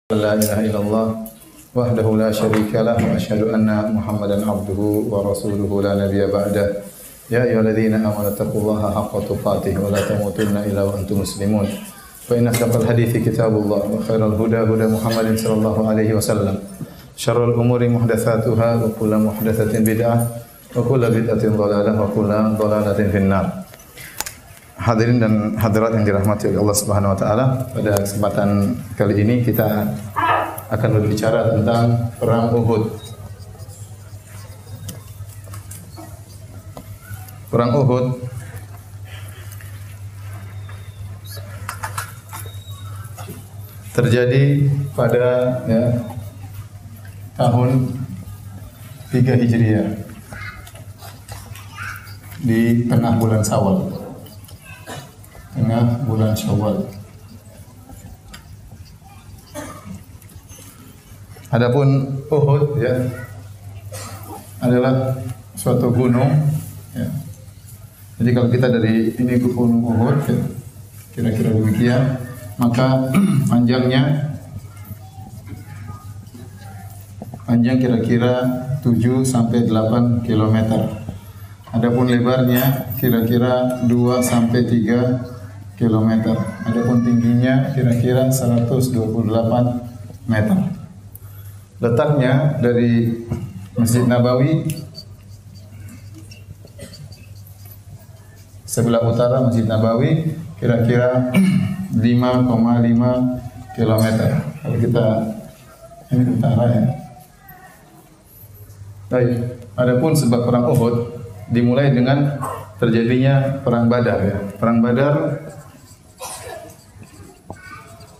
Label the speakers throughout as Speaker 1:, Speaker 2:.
Speaker 1: La ilaha illallah wahdahu la syarika lah wa asyhadu anna Muhammadan abduhu wa rasuluhu la nabiyya ba'da. Ya ayyuhalladzina amanu taqullaha haqqa tuqatih wa la tamutunna illa wa antum muslimun. Fa inna asdaqal hadithi kitabullah wa khairal huda huda Muhammadin sallallahu alaihi wasallam. Syarrul umuri muhdatsatuha wa kullu muhdatsatin bid'ah wa kullu bid'atin dhalalah wa kullu dhalalatin finnar. Hadirin dan hadirat yang dirahmati oleh Allah Subhanahu wa taala, pada kesempatan kali ini kita akan berbicara tentang perang Uhud. Perang Uhud terjadi pada tahun 3 Hijriah di tengah bulan Syawal. Tengah bulan Syawal. Adapun Uhud adalah suatu gunung. Jadi kalau kita dari ini ke gunung Uhud, kira-kira demikian, maka panjang kira-kira 7 sampai 8 km. Adapun lebarnya kira-kira 2 sampai 3 kilometer. Adapun tingginya kira-kira 128 meter. Letaknya dari Masjid Nabawi sebelah utara Masjid Nabawi kira-kira 5,5 kilometer. Kalau kita ini utara ya. Baik. Adapun sebab perang Uhud dimulai dengan terjadinya perang Badar ya. Perang Badar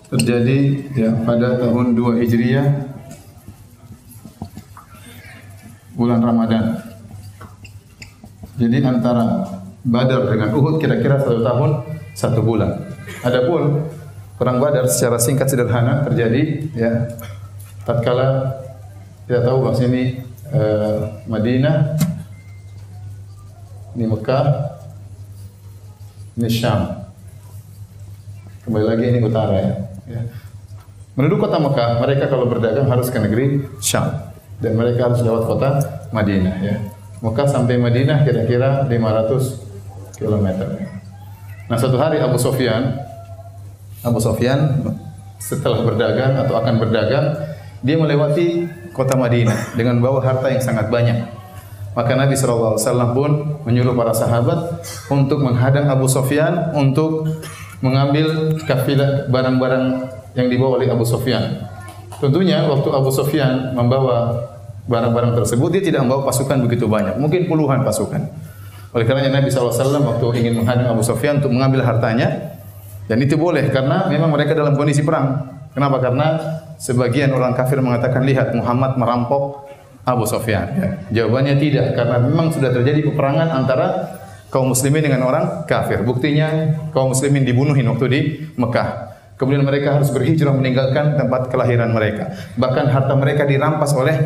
Speaker 1: terjadi pada tahun 2 Hijriah bulan Ramadan. Jadi antara Badar dengan Uhud kira-kira 1 tahun 1 bulan. Adapun perang Badar secara singkat sederhana terjadi tatkala kita tahu bahwa ini Madinah, ini Mekah, ini Syam. Kembali lagi ini utara ya. Penduduk kota Mekah, mereka kalau berdagang harus ke negeri Syam dan mereka harus lewat kota Madinah ya. Mekah sampai Madinah kira-kira 500 km. Nah, suatu hari Abu Sufyan setelah berdagang atau akan berdagang, dia melewati kota Madinah dengan bawa harta yang sangat banyak. Maka Nabi SAW pun menyuruh para sahabat untuk menghadang Abu Sufyan untuk mengambil kafilah barang-barang yang dibawa oleh Abu Sufyan. Tentunya waktu Abu Sufyan membawa barang-barang tersebut, dia tidak membawa pasukan begitu banyak, mungkin puluhan pasukan. Oleh karenanya Nabi SAW waktu ingin menghadang Abu Sufyan untuk mengambil hartanya, dan itu boleh karena memang mereka dalam kondisi perang. Kenapa? Karena sebagian orang kafir mengatakan, lihat Muhammad merampok Abu Sufyan. Jawabannya tidak, karena memang sudah terjadi peperangan antara kaum muslimin dengan orang kafir. Buktinya kaum muslimin dibunuhin waktu di Mekah. Kemudian mereka harus berhijrah meninggalkan tempat kelahiran mereka. Bahkan harta mereka dirampas oleh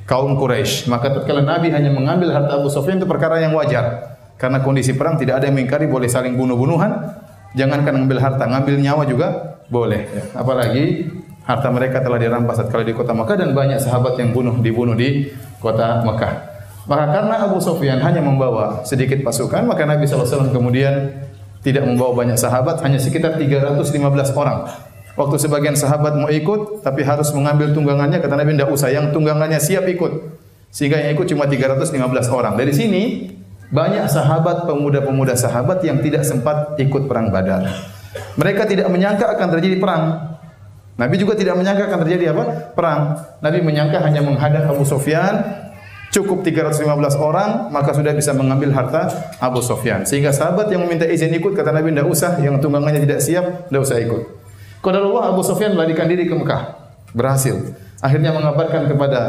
Speaker 1: kaum Quraisy. Maka tatkala Nabi hanya mengambil harta Abu Sufyan itu perkara yang wajar. Karena kondisi perang tidak ada yang mengingkari boleh saling bunuh-bunuhan. Jangankan mengambil harta, ngambil nyawa juga boleh. Apalagi harta mereka telah dirampas tatkala di kota Mekah dan banyak sahabat yang dibunuh di kota Mekah. Maka karena Abu Sufyan hanya membawa sedikit pasukan, maka Nabi SAW kemudian tidak membawa banyak sahabat, hanya sekitar 315 orang. Waktu sebagian sahabat mau ikut, tapi harus mengambil tunggangannya, kata Nabi, tidak usah, yang tunggangannya siap ikut. Sehingga yang ikut cuma 315 orang. Dari sini, banyak sahabat, pemuda-pemuda sahabat yang tidak sempat ikut perang Badar. Mereka tidak menyangka akan terjadi perang. Nabi juga tidak menyangka akan terjadi apa? Perang. Nabi menyangka hanya menghadang Abu Sufyan, cukup 315 orang, maka sudah bisa mengambil harta Abu Sufyan. Sehingga sahabat yang meminta izin ikut, kata Nabi, tidak usah, yang tunggangannya tidak siap, tidak usah ikut. Qadarullah, Abu Sufyan melarikan diri ke Mekah. Berhasil. Akhirnya mengabarkan kepada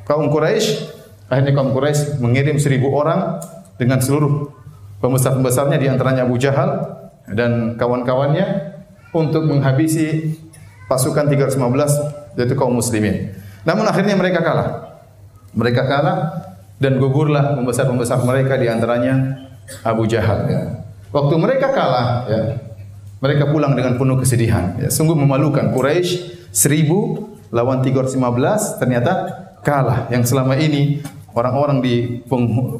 Speaker 1: kaum Quraisy. Akhirnya kaum Quraisy mengirim 1.000 orang dengan seluruh pembesar-pembesarnya, di antaranya Abu Jahal dan kawan-kawannya, untuk menghabisi pasukan 315 yaitu kaum muslimin. Namun akhirnya mereka kalah. Dan gugurlah pembesar-pembesar mereka, di antaranya Abu Jahal. Waktu mereka kalah, Mereka pulang dengan penuh kesedihan. Ya, sungguh memalukan. Quraisy 1000 lawan 315 ternyata kalah. Yang selama ini orang-orang di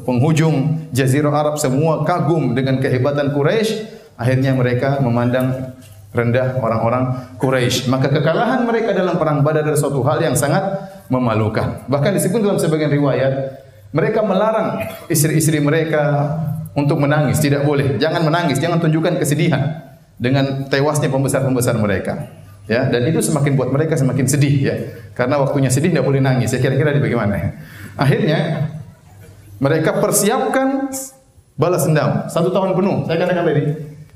Speaker 1: penghujung Jazirah Arab semua kagum dengan kehebatan Quraisy. Akhirnya mereka memandang rendah orang-orang Quraisy. Maka kekalahan mereka dalam perang Badar adalah suatu hal yang sangat memalukan. Bahkan disebut dalam sebagian riwayat, mereka melarang istri-istri mereka untuk menangis. Tidak boleh. Jangan menangis. Jangan tunjukkan kesedihan dengan tewasnya pembesar-pembesar mereka. Ya, dan itu semakin buat mereka semakin sedih ya. Karena waktunya sedih tidak boleh nangis. Ya, kira-kira bagaimana? Akhirnya mereka persiapkan balas dendam 1 tahun penuh. Saya katakan tadi,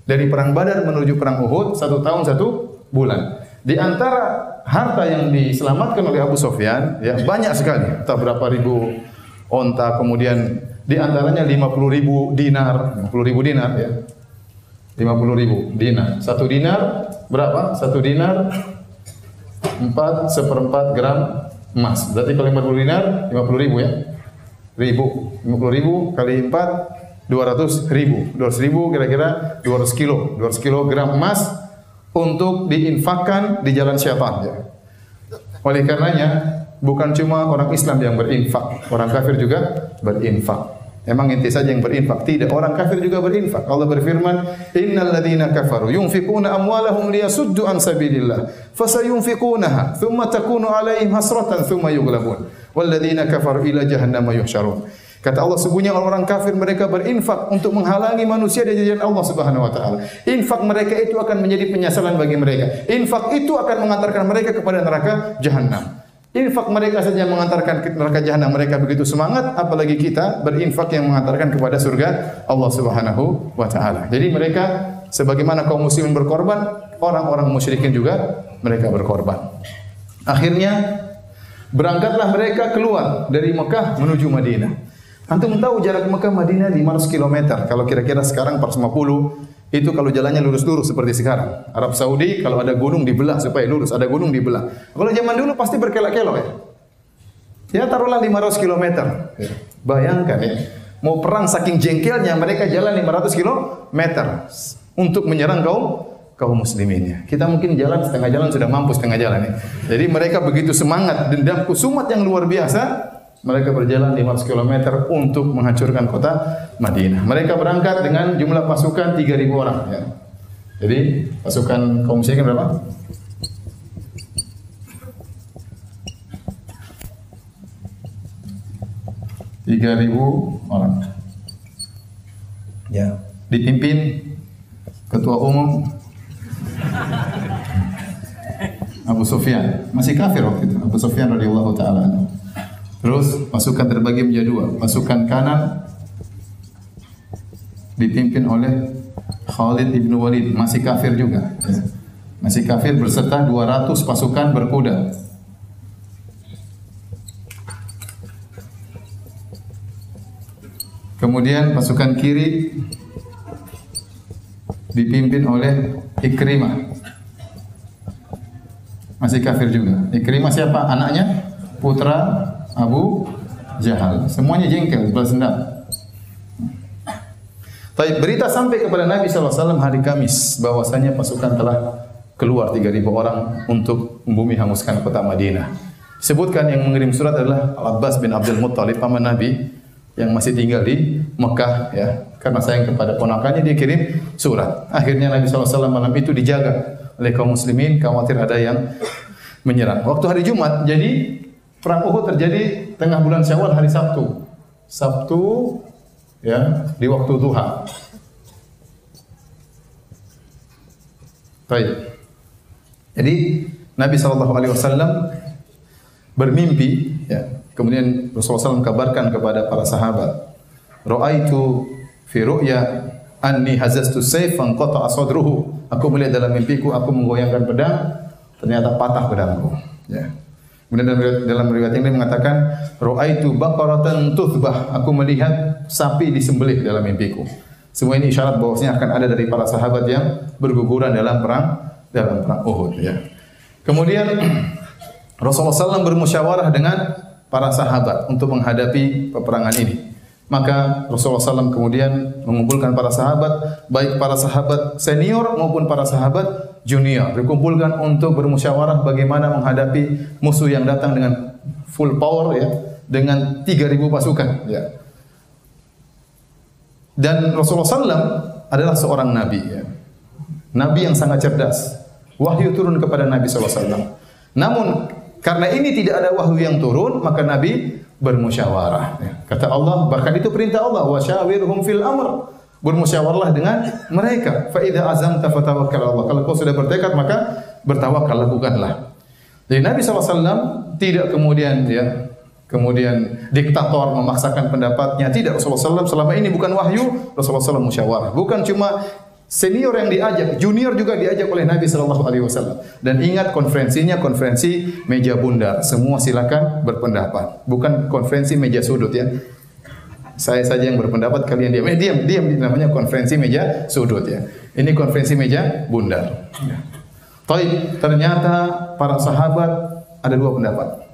Speaker 1: dari perang Badar menuju perang Uhud 1 tahun 1 bulan. Di antara harta yang diselamatkan oleh Abu Sufyan ya banyak sekali. Entah berapa ribu onta, kemudian di antaranya 50.000 dinar, 50.000 dinar ya. 50.000 dinar. 1 dinar berapa? 1 dinar 4/4 gram emas. Berarti kalau 50 dinar 50.000 ya. 50.000 kali 4 200.000. 200.000 kira-kira 200 kilo. 200 kilogram emas untuk diinfakkan di jalan syaitan ya. Oleh karenanya bukan cuma orang Islam yang berinfak, orang kafir juga berinfak. Emang ente saja yang berinfak? Tidak, orang kafir juga berinfak. Allah berfirman, "Innal ladzina kafaru yunfikuna amwalahum liyasuddu an sabilillah, fasayunfikunaha, thumma takunu 'alaihim hasratan thumma yughlabun. Wal ladzina kafaru ila jahannam yuhsyarun." Kata Allah, sesungguhnya orang kafir mereka berinfak untuk menghalangi manusia dari jalan Allah Subhanahu wa taala. Infak mereka itu akan menjadi penyesalan bagi mereka. Infak itu akan mengantarkan mereka kepada neraka jahanam. Infak mereka saja mengantarkan ke neraka jahanam, mereka begitu semangat, apalagi kita berinfak yang mengantarkan kepada surga Allah Subhanahu wa taala. Jadi mereka sebagaimana kaum muslimin berkorban, orang-orang musyrikin juga mereka berkorban. Akhirnya berangkatlah mereka keluar dari Mekah menuju Madinah. Antum tahu jarak Mekah Madinah 500 km. Kalau kira-kira sekarang 450 itu kalau jalannya lurus-lurus seperti sekarang. Arab Saudi kalau ada gunung dibelah supaya lurus, ada gunung dibelah. Kalau zaman dulu pasti berkelok-kelok ya. Ya taruhlah 500 km. Ya. Bayangkan ya, mau perang saking jengkelnya mereka jalan 500 km untuk menyerang kaum muslimin. Kita mungkin jalan setengah jalan sudah mampu setengah jalan ya. Jadi mereka begitu semangat, dendam kusumat yang luar biasa. Mereka berjalan 500 km untuk menghancurkan kota Madinah. Mereka berangkat dengan jumlah pasukan 3.000 orang. Ya. Jadi pasukan kaum musyrikin berapa? 3.000 orang. Ya. Dipimpin ketua umum Abu Sufyan. Masih kafir waktu itu. Abu Sufyan radhiyallahu taala. Terus pasukan terbagi menjadi 2. Pasukan kanan dipimpin oleh Khalid ibn Walid, masih kafir juga. Ya. Masih kafir berserta 200 pasukan berkuda. Kemudian pasukan kiri dipimpin oleh Ikrimah. Masih kafir juga. Ikrimah siapa? Anaknya? Putra Abu Jahal. Semuanya jengkel, balas dendam. Tapi berita sampai kepada Nabi SAW hari Kamis bahwasanya pasukan telah keluar 3.000 orang untuk membumi hanguskan kota Madinah. Sebutkan yang mengirim surat adalah Al-Abbas bin Abdul Muttalib, paman Nabi yang masih tinggal di Mekah ya. Karena sayang kepada ponakannya dia kirim surat. Akhirnya Nabi SAW malam itu dijaga oleh kaum muslimin, khawatir ada yang menyerang. Waktu hari Jumat, jadi perang Uhud terjadi tengah bulan Syawal hari Sabtu. Sabtu ya di waktu duha. Baik. Jadi Nabi SAW bermimpi ya. Kemudian Rasulullah SAW kabarkan kepada para sahabat, "Ra'aitu fi ru'ya anni hazaztu sayfan qata'a sadruhu." Aku melihat dalam mimpiku aku menggoyangkan pedang, ternyata patah pedangku. Ya. Kemudian dalam riwayat ini mengatakan, "Ra'aitu baqaratan tuthbah." Aku melihat sapi disembelih dalam mimpiku. Semua ini isyarat bahwasanya akan ada dari para sahabat yang berguguran dalam perang Uhud ya. Kemudian Rasulullah SAW bermusyawarah dengan para sahabat untuk menghadapi peperangan ini. Maka Rasulullah SAW kemudian mengumpulkan para sahabat, baik para sahabat senior maupun para sahabat junior, dikumpulkan untuk bermusyawarah bagaimana menghadapi musuh yang datang dengan full power, ya, dengan 3.000 pasukan. Ya. Dan Rasulullah SAW adalah seorang nabi, ya. Nabi yang sangat cerdas. Wahyu turun kepada Nabi SAW. Namun karena ini tidak ada wahyu yang turun, maka Nabi bermusyawarah. Ya. Kata Allah, bahkan itu perintah Allah, wasyawirhum fil amr. Bermusyawarahlah dengan mereka. Fa idza azamta fatawakkal 'ala Allah. Kalau kau sudah bertekad, maka bertawakal, lakukanlah. Jadi Nabi SAW tidak kemudian diktator memaksakan pendapatnya. Tidak, Rasulullah SAW selama ini bukan wahyu, Rasulullah SAW musyawarah. Bukan cuma senior yang diajak, junior juga diajak oleh Nabi SAW. Dan ingat, konferensinya konferensi meja bundar. Semua silakan berpendapat. Bukan konferensi meja sudut, ya. Saya saja yang berpendapat, kalian diam. Diam. Namanya konferensi meja sudut, ya. Ini konferensi meja bundar. Ternyata para sahabat ada dua pendapat.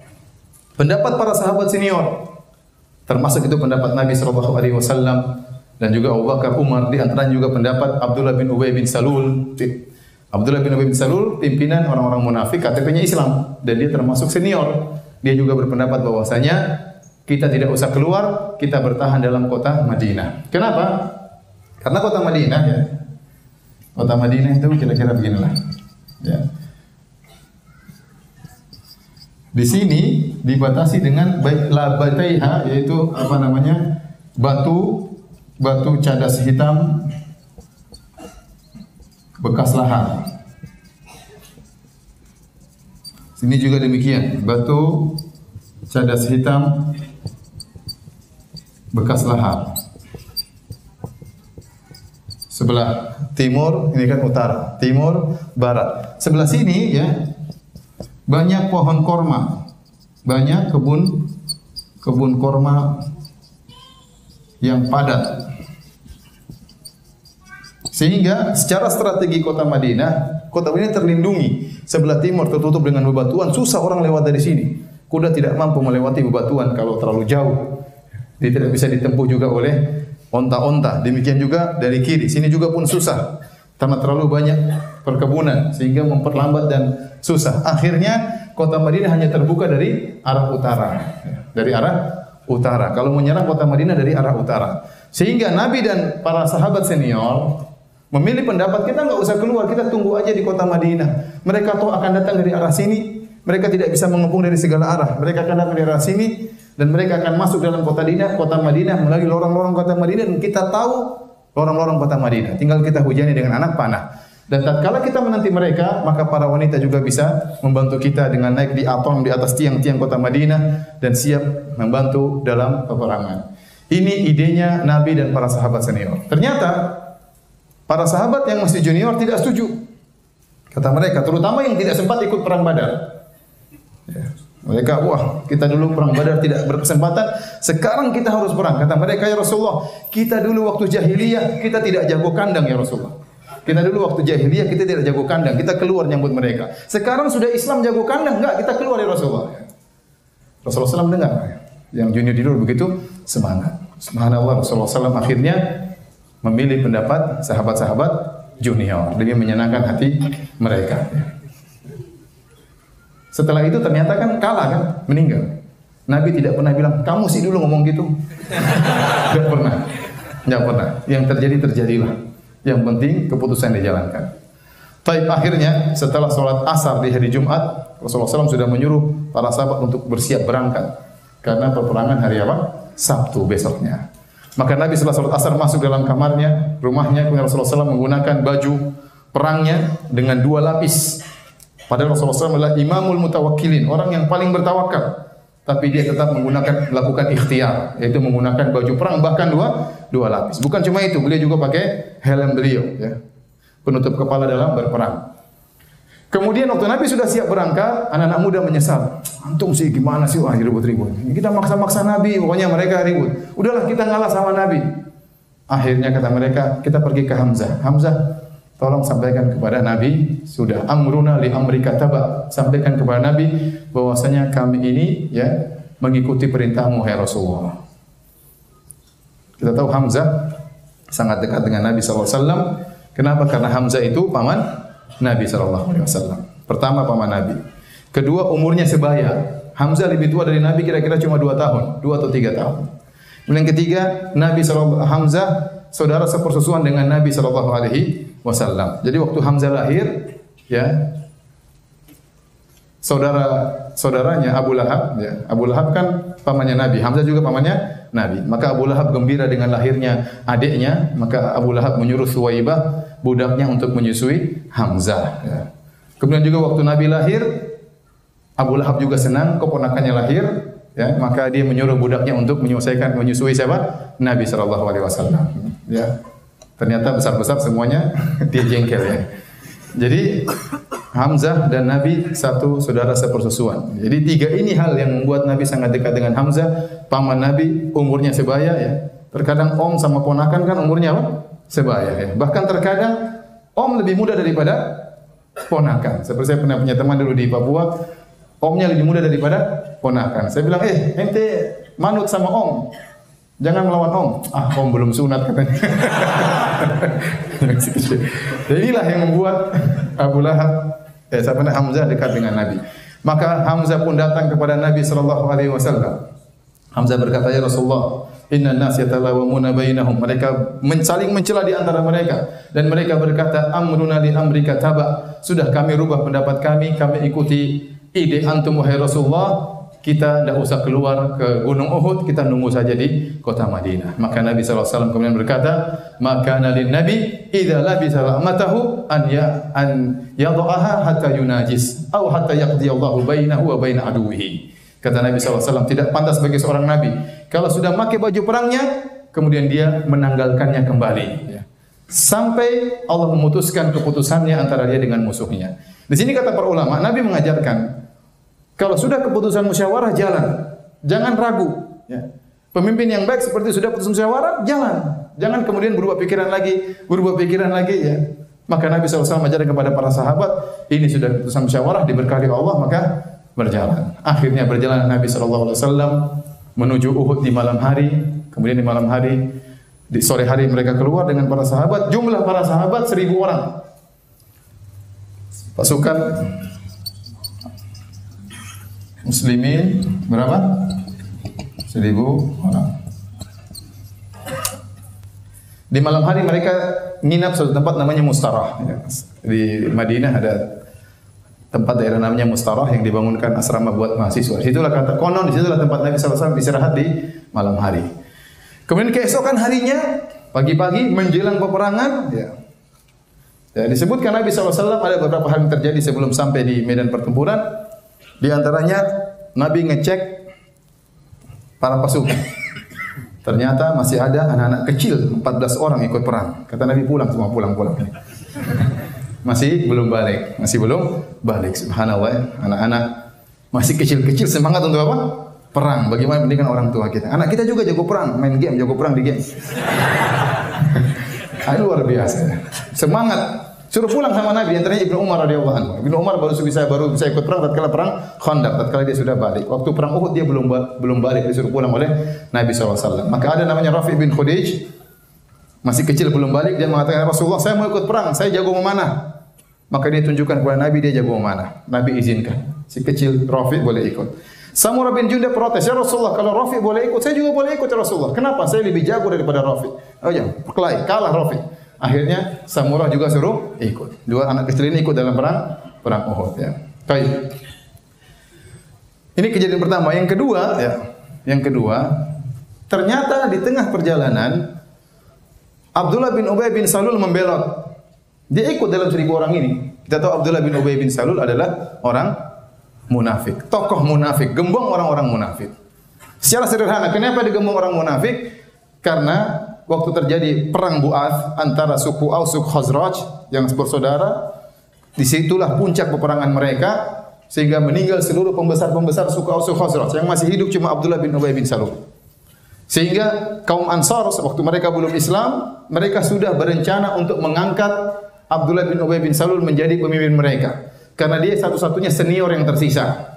Speaker 1: Pendapat para sahabat senior, termasuk itu pendapat Nabi SAW dan juga Abu Bakar, Umar, di antaranya juga pendapat Abdullah bin Ubay bin Salul. Abdullah bin Ubay bin Salul pimpinan orang-orang munafik, KTP-nya Islam, dan dia termasuk senior. Dia juga berpendapat bahwasanya kita tidak usah keluar, kita bertahan dalam kota Madinah. Kenapa? Karena kota Madinah, ya. Kota Madinah itu kira-kira beginilah. Ya. Di sini dibatasi dengan labataiha, yaitu batu cadas hitam bekas lahar. Sini juga demikian, batu cadas hitam bekas lahar. Sebelah timur, ini kan utara, timur, barat. Sebelah sini, ya, banyak pohon korma, banyak kebun korma yang padat. Sehingga secara strategi kota Madinah terlindungi. Sebelah timur tertutup dengan bebatuan, susah orang lewat dari sini. Kuda tidak mampu melewati bebatuan kalau terlalu jauh. Dia tidak bisa ditempuh juga oleh onta-onta. Demikian juga dari kiri, sini juga pun susah. Karena terlalu banyak perkebunan sehingga memperlambat dan susah. Akhirnya kota Madinah hanya terbuka dari arah utara. Dari arah utara. Kalau menyerang kota Madinah dari arah utara. Sehingga Nabi dan para sahabat senior memilih pendapat, kita enggak usah keluar, kita tunggu aja di kota Madinah. Mereka tahu akan datang dari arah sini, mereka tidak bisa mengepung dari segala arah. Mereka akan datang dari arah sini dan mereka akan masuk dalam kota Madinah melalui lorong-lorong kota Madinah, dan kita tahu lorong-lorong kota Madinah. Tinggal kita hujani dengan anak panah. Dan tatkala kita menanti mereka, maka para wanita juga bisa membantu kita dengan naik di atom di atas tiang-tiang kota Madinah dan siap membantu dalam peperangan. Ini idenya Nabi dan para sahabat senior. Ternyata para sahabat yang masih junior tidak setuju. Kata mereka, terutama yang tidak sempat ikut perang Badar. Ya. Mereka, wah, kita dulu perang Badar tidak berkesempatan, sekarang kita harus perang. Kata mereka, ya Rasulullah, kita dulu waktu jahiliyah kita tidak jago kandang, ya Rasulullah. Kita dulu waktu jahiliyah kita tidak jago kandang, kita keluar nyambut mereka. Sekarang sudah Islam jago kandang, enggak, kita keluar, ya Rasulullah. Rasulullah SAW dengar. Yang junior tidur begitu semangat. Subhanallah, Rasulullah SAW akhirnya memilih pendapat sahabat-sahabat junior demi menyenangkan hati mereka. Setelah itu ternyata kan kalah, kan, meninggal. Nabi tidak pernah bilang, kamu sih dulu ngomong gitu. Tidak pernah. Tidak pernah. Yang terjadi, terjadilah. Yang penting keputusan dijalankan. Taib, akhirnya setelah sholat asar di hari Jumat, Rasulullah SAW sudah menyuruh para sahabat untuk bersiap berangkat. Karena peperangan hari apa? Sabtu besoknya. Maka Nabi setelah sholat asar masuk dalam kamarnya, rumahnya, kemudian Rasulullah SAW menggunakan baju perangnya dengan 2 lapis. Padahal Rasulullah SAW adalah imamul mutawakkilin, orang yang paling bertawakal. Tapi dia tetap melakukan ikhtiar, yaitu menggunakan baju perang bahkan dua lapis. Bukan cuma itu, beliau juga pakai helm beliau, ya, penutup kepala dalam berperang. Kemudian waktu Nabi sudah siap berangkat, anak-anak muda menyesal. Antum sih gimana sih, wah ribut-ribut. Kita maksa-maksa Nabi, pokoknya mereka ribut. Udahlah kita ngalah sama Nabi. Akhirnya kata mereka, kita pergi ke Hamzah. Hamzah, tolong sampaikan kepada Nabi, sudah amruna li amrika taba. Sampaikan kepada Nabi bahwasanya kami ini, ya, mengikuti perintahmu, hai Rasulullah. Kita tahu Hamzah sangat dekat dengan Nabi SAW. Kenapa? Karena Hamzah itu paman Nabi SAW. Pertama, paman Nabi. Kedua, umurnya sebaya. Hamzah lebih tua dari Nabi kira-kira cuma 2 tahun, 2 atau 3 tahun. Kemudian yang ketiga, Hamzah saudara sepersusuan dengan Nabi SAW. Jadi waktu Hamzah lahir, ya, saudaranya Abu Lahab, ya. Abu Lahab kan pamannya Nabi, Hamzah juga pamannya Nabi. Maka Abu Lahab gembira dengan lahirnya adiknya, maka Abu Lahab menyuruh Suwaibah budaknya untuk menyusui Hamzah. Ya. Kemudian juga waktu Nabi lahir, Abu Lahab juga senang keponakannya lahir, ya, maka dia menyuruh budaknya untuk menyusui siapa? Nabi SAW. Ya. Ternyata besar-besar semuanya dia jengkel, ya. Jadi Hamzah dan Nabi satu saudara sepersusuan. Jadi 3 ini hal yang membuat Nabi sangat dekat dengan Hamzah, paman Nabi, umurnya sebaya, ya. Terkadang om sama ponakan kan umurnya apa? Sebaya, ya. Bahkan terkadang om lebih muda daripada ponakan. Seperti saya pernah punya teman dulu di Papua, omnya lebih muda daripada ponakan. Saya bilang, ente manut sama om, jangan melawan om. Ah, om belum sunat katanya. Jadi inilah yang membuat Abu Lahab, sebenarnya Hamzah dekat dengan Nabi. Maka Hamzah pun datang kepada Nabi SAW. Hamzah berkata, ya Rasulullah, inna nas yatalawamuna bainahum. Mereka saling mencela di antara mereka. Dan mereka berkata, amruna li amrika taba. Sudah kami rubah pendapat kami ikuti ide antum wahai Rasulullah. Kita tidak usah keluar ke Gunung Uhud, kita nunggu saja di kota Madinah. Maka Nabi SAW kemudian berkata, maka nalin Nabi idza labisa rahmatahu an yadhaha hatta yunajis atau hatta yaqdiyallahu bainahu wa bain aduwihi. Kata Nabi SAW, tidak pantas bagi seorang Nabi kalau sudah pakai baju perangnya, kemudian dia menanggalkannya kembali, ya. Sampai Allah memutuskan keputusannya antara dia dengan musuhnya. Di sini kata para ulama, Nabi mengajarkan, kalau sudah keputusan musyawarah, jalan. Jangan ragu. Ya. Pemimpin yang baik seperti sudah putus musyawarah, jalan. Jangan kemudian berubah pikiran lagi. Ya. Maka Nabi SAW mengajarkan kepada para sahabat, ini sudah keputusan musyawarah, diberkahi Allah, maka berjalan. Akhirnya berjalan Nabi SAW menuju Uhud di malam hari. Kemudian di malam hari, di sore hari mereka keluar dengan para sahabat. Jumlah para sahabat 1000 orang. Pasukan Muslimin berapa? 1000 orang. Di malam hari mereka nginap suatu tempat namanya Mustarah. Di Madinah ada tempat daerah namanya Mustarah yang dibangunkan asrama buat mahasiswa. Situlah kata konon, disitulah tempat Nabi SAW istirahat di malam hari. Kemudian keesokan harinya, pagi-pagi menjelang peperangan, ya. Disebutkan Nabi SAW ada beberapa hal yang terjadi sebelum sampai di medan pertempuran. Di antaranya Nabi ngecek para pasukan. Ternyata masih ada anak-anak kecil 14 orang ikut perang. Kata Nabi, pulang semua, pulang. Masih belum balik. Subhanallah, anak-anak masih kecil-kecil semangat untuk apa? Perang. Bagaimana pendidikan orang tua kita? Anak kita juga jago perang, main game, jago perang di game. Luar biasa. Semangat. Suruh pulang sama Nabi, antaranya Ibnu Umar radhiyallahu anhu. Ibnu Umar baru bisa ikut perang tatkala perang Khandaq, tatkala dia sudah balik. Waktu perang Uhud dia belum balik, disuruh pulang oleh Nabi SAW. Maka ada namanya Rafi bin Khudayj, masih kecil belum balik, dia mengatakan, Rasulullah, saya mau ikut perang, saya jago memanah. Maka dia tunjukkan kepada Nabi dia jago memanah. Nabi izinkan. Si kecil Rafi boleh ikut. Samurah bin Jundab protes, ya Rasulullah, kalau Rafi boleh ikut, saya juga boleh ikut ya Rasulullah. Kenapa? Saya lebih jago daripada Rafi. Oh ya, kalah Rafi. Akhirnya Samurah juga suruh ikut. 2 anak kecil ini ikut dalam perang Uhud, ya. Baik. Ini kejadian pertama. Yang kedua, ternyata di tengah perjalanan Abdullah bin Ubay bin Salul membelot. Dia ikut dalam 1000 orang ini. Kita tahu Abdullah bin Ubay bin Salul adalah orang munafik, tokoh munafik, gembong orang-orang munafik. Secara sederhana, kenapa digembong orang munafik? Karena waktu terjadi perang Bu'ath antara suku Aus, suku Khazraj yang bersaudara, disitulah puncak peperangan mereka sehingga meninggal seluruh pembesar-pembesar suku Aus, suku Khazraj. Yang masih hidup cuma Abdullah bin Ubay bin Salul. Sehingga kaum Ansar waktu mereka belum Islam, mereka sudah berencana untuk mengangkat Abdullah bin Ubay bin Salul menjadi pemimpin mereka. Karena dia satu-satunya senior yang tersisa.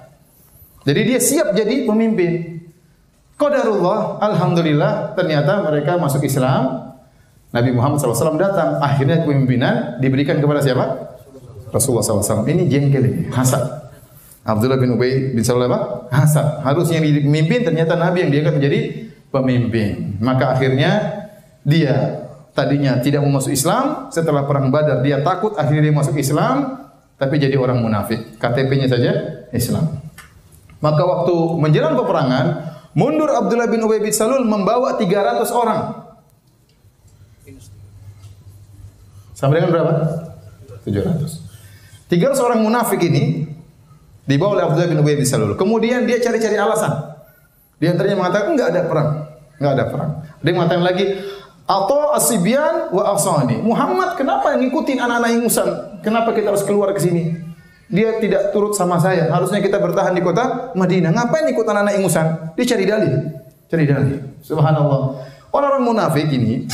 Speaker 1: Jadi dia siap jadi pemimpin. Qadarullah, alhamdulillah, ternyata mereka masuk Islam. Nabi Muhammad SAW datang. Akhirnya kepemimpinan diberikan kepada siapa? Rasulullah SAW. Ini jengkel ini, hasad. Abdullah bin Ubay bin Salul apa? Hasad. Harusnya yang dipimpin, ternyata Nabi yang diangkat menjadi pemimpin. Maka akhirnya dia tadinya tidak mau masuk Islam. Setelah perang Badar dia takut, akhirnya dia masuk Islam. Tapi jadi orang munafik. KTP-nya saja Islam. Maka waktu menjelang peperangan, mundur Abdullah bin Ubay bin Salul membawa 300 orang. Sampai dengan berapa? 700. 300 orang munafik ini dibawa oleh Abdullah bin Ubay bin Salul. Kemudian dia cari-cari alasan. Di antaranya mengatakan enggak ada perang. Enggak ada perang. Dia mengatakan lagi, atau asibyan wa asani. Muhammad kenapa ngikutin anak-anak ingusan? Kenapa kita harus keluar ke sini? Dia tidak turut sama saya. Harusnya kita bertahan di kota Madinah. Ngapain ikut anak-anak ingusan? Dia cari dalil. Cari dalil. Subhanallah. Orang-orang munafik ini,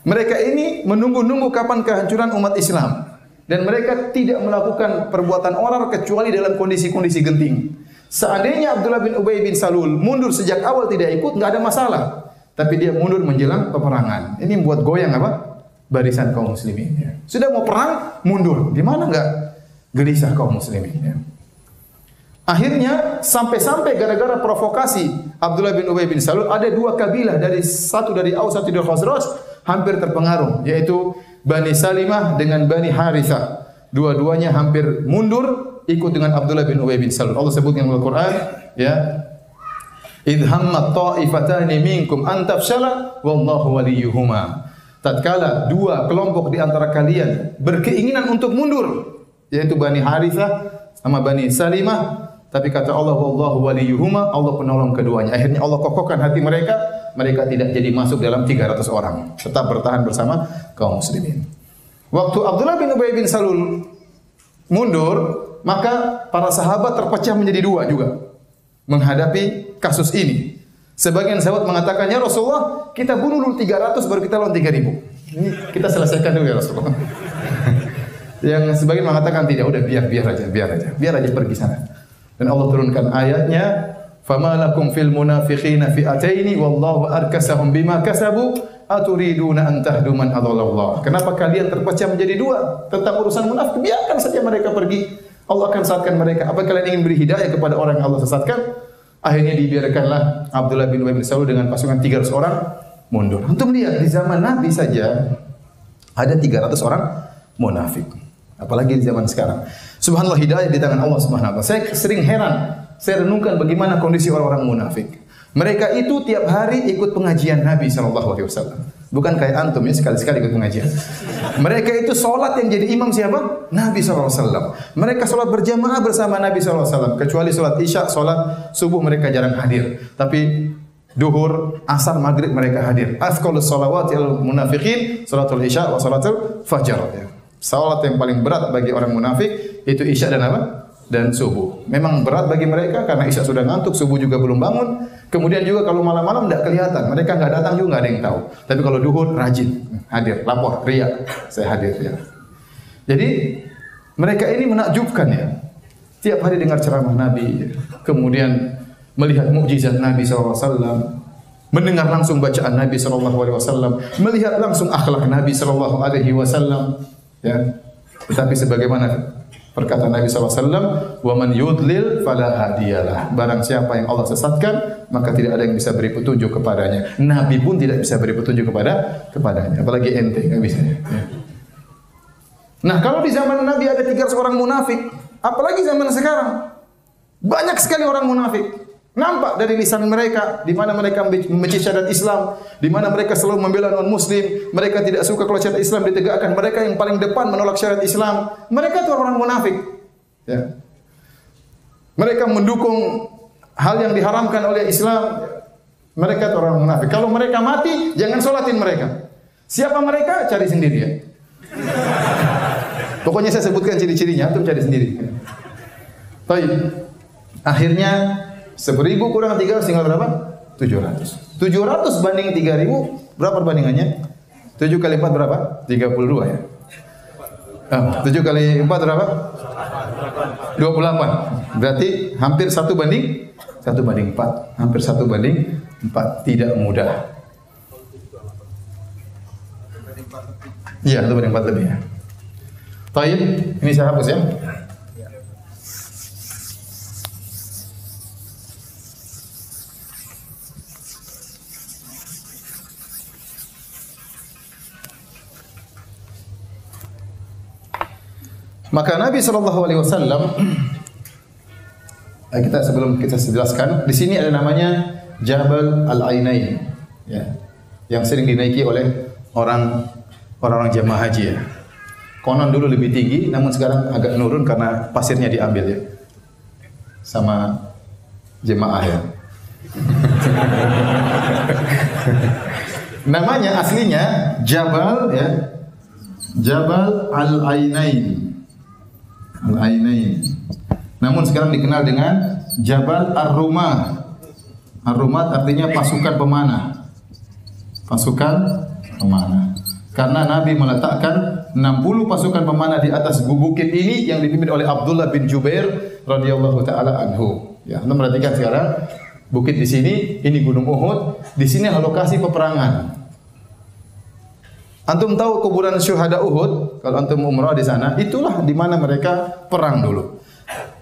Speaker 1: mereka ini menunggu-nunggu kapan kehancuran umat Islam. Dan mereka tidak melakukan perbuatan orar kecuali dalam kondisi-kondisi genting. Seandainya Abdullah bin Ubay bin Salul mundur sejak awal tidak ikut, nggak ada masalah. Tapi dia mundur menjelang peperangan. Ini membuat goyang apa? Barisan kaum muslimin. Ya. Sudah mau perang, mundur. Gimana enggak gelisah kaum muslimin? Ya. Akhirnya sampai-sampai gara-gara provokasi Abdullah bin Ubay bin Salul, ada dua kabilah, satu dari Aus, satu dari Khazraj, hampir terpengaruh, yaitu Bani Salimah dengan Bani Harithah. Dua-duanya hampir mundur ikut dengan Abdullah bin Ubay bin Salul. Allah sebutkan dalam Al-Qur'an, ya. Idh hammat ta'ifatani minkum an tafshala wallahu waliyuhuma. Tatkala dua kelompok di antara kalian berkeinginan untuk mundur, yaitu Bani Harithah sama Bani Salimah, tapi kata Allah wallahu waliyuhuma, Allah penolong keduanya. Akhirnya Allah kokohkan hati mereka, mereka tidak jadi masuk dalam 300 orang, tetap bertahan bersama kaum muslimin. Waktu Abdullah bin Ubay bin Salul mundur, maka para sahabat terpecah menjadi dua juga menghadapi kasus ini. Sebagian sahabat mengatakan, ya Rasulullah, kita bunuh dulu 300 baru kita lawan 3000. Ini kita selesaikan dulu ya Rasulullah. Yang sebagian mengatakan tidak, udah biar aja pergi sana. Dan Allah turunkan ayatnya, "Fama lakum fil munafiqina fi'ataini wallahu arkasahum bima kasabu aturiduna an tahdu man adallallah." Kenapa kalian terpecah menjadi dua tentang urusan munafik? Biarkan saja mereka pergi. Allah akan sesatkan mereka. Apa kalian ingin beri hidayah kepada orang yang Allah sesatkan? Akhirnya dibiarkanlah Abdullah bin Ubay bin Salul dengan pasukan 300 orang mundur. Antum lihat di zaman Nabi saja ada 300 orang munafik. Apalagi di zaman sekarang. Subhanallah, hidayah di tangan Allah Subhanahu wa taala. Saya sering heran, saya renungkan bagaimana kondisi orang-orang munafik. Mereka itu tiap hari ikut pengajian Nabi SAW. Bukan kayak antum ya, sekali-sekali ikut pengajian. Mereka itu sholat yang jadi imam siapa? Nabi SAW. Mereka sholat berjamaah bersama Nabi SAW. Kecuali sholat isya, sholat subuh mereka jarang hadir. Tapi duhur, asar, maghrib mereka hadir. Athqalus sholawati al munafiqin, sholatul isya wa sholatul fajar. Sholat yang paling berat bagi orang munafik itu isya dan apa? Dan subuh. Memang berat bagi mereka karena isya sudah ngantuk, subuh juga belum bangun. Kemudian juga kalau malam-malam tidak kelihatan, mereka nggak datang juga nggak ada yang tahu. Tapi kalau duhur rajin, hadir, lapor, riya, saya hadir ya. Jadi mereka ini menakjubkan ya. Tiap hari dengar ceramah Nabi, kemudian melihat mukjizat Nabi SAW, mendengar langsung bacaan Nabi SAW, melihat langsung akhlak Nabi SAW. Ya. Tetapi sebagaimana perkataan Nabi SAW, wa man yudlil fala hadiyalah. Barang siapa yang Allah sesatkan, maka tidak ada yang bisa beri petunjuk kepadanya. Nabi pun tidak bisa beri petunjuk kepadanya. Apalagi ente, nggak bisa. Ya. Nah, kalau di zaman Nabi ada 300 orang munafik, apalagi zaman sekarang banyak sekali orang munafik. Nampak dari lisan mereka, di mana mereka membenci syariat Islam, di mana mereka selalu membela non-Muslim, mereka tidak suka kalau syariat Islam ditegakkan, mereka yang paling depan menolak syariat Islam. Mereka itu orang munafik. Ya. Mereka mendukung hal yang diharamkan oleh Islam. Mereka itu orang munafik. Kalau mereka mati, jangan sholatin mereka. Siapa mereka? Cari sendiri ya. Pokoknya saya sebutkan ciri-cirinya, antum cari sendiri. Baik. Akhirnya 1000 kurang 300 tinggal berapa? 700. 700 banding 3000, berapa perbandingannya? 7 kali 4 berapa? 32 ya. 7 kali 4 berapa? 28. Berarti hampir 1 banding 4. Hampir 1 banding 4. Tidak mudah. Iya, 1 banding 4 lebih ya. Baik, ini saya hapus ya. Maka Nabi SAW, sebelum kita jelaskan, di sini ada namanya Jabal Al-Ainain, ya, yang sering dinaiki oleh orang-orang jamaah haji ya. Konon dulu lebih tinggi, namun sekarang agak nurun karena pasirnya diambil ya, sama jemaah ya. Namanya aslinya Jabal ya, Jabal Al-Ainain. Al-Ainain. Namun sekarang dikenal dengan Jabal Ar-Rumah. Ar-Rumah artinya pasukan pemanah. Pasukan pemanah. Karena Nabi meletakkan 60 pasukan pemanah di atas bukit ini yang dipimpin oleh Abdullah bin Jubair radhiyallahu taala anhu. Ya, Anda perhatikan sekarang bukit di sini, ini Gunung Uhud, di sini lokasi peperangan. Antum tahu kuburan syuhada Uhud? Kalau antum umrah di sana, itulah di mana mereka perang dulu.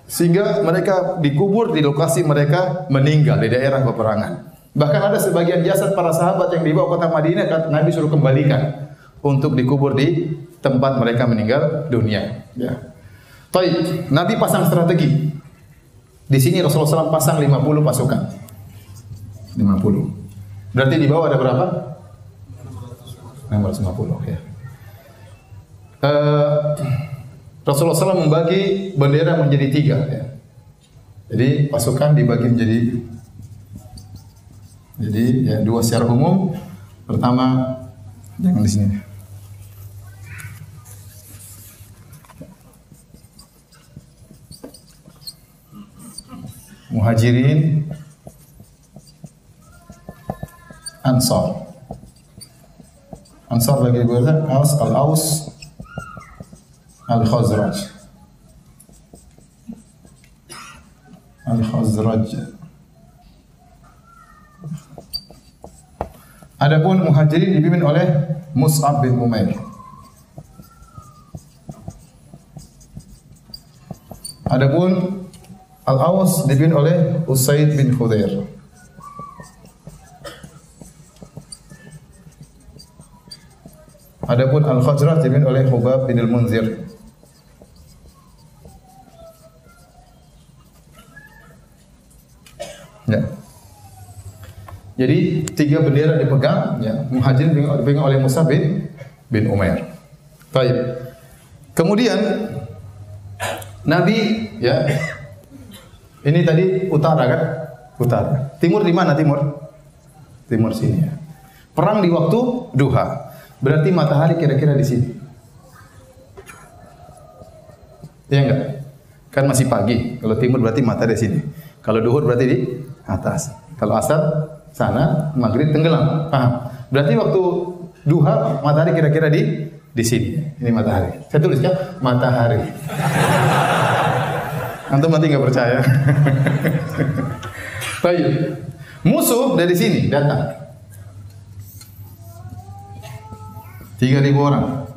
Speaker 1: Sehingga mereka dikubur di lokasi mereka meninggal di daerah peperangan. Bahkan ada sebagian jasad para sahabat yang dibawa kota Madinah, Nabi suruh kembalikan untuk dikubur di tempat mereka meninggal dunia. Ya. Baik, Nabi pasang strategi. Di sini Rasulullah SAW pasang 50 pasukan. 50. Berarti di bawah ada berapa? 650 ya. Rasulullah SAW membagi bendera menjadi 3 ya. Jadi pasukan dibagi menjadi ya 2 secara umum. Pertama, jangan di sini. Muhajirin, Ansar. Ansar bagi dua, Al-Aus, Al-Khazraj. Al-Khazraj. Adapun Muhajirin dipimpin oleh Mus'ab bin Umair. Adapun Al-Aus dipimpin oleh Usaid bin Khudair. Adapun Al-Khazraj dipimpin oleh Hubab bin Al-Munzir. Ya. Jadi 3 bendera dipegang, ya. Muhajirin dipegang oleh Mus'ab bin Umair. Baik. Kemudian Nabi ya, ini tadi utara kan? Utara. Timur di mana timur? Timur sini ya. Perang di waktu duha. Berarti matahari kira-kira di sini. Iya enggak? Kan masih pagi. Kalau timur berarti matahari di sini. Kalau duhur berarti di atas. Kalau asar sana, maghrib tenggelam. Paham? Berarti waktu duha matahari kira-kira di sini. Ini matahari. Saya tuliskan matahari. Antum nanti nggak percaya. Baik. Musuh dari sini datang. 3.000 orang.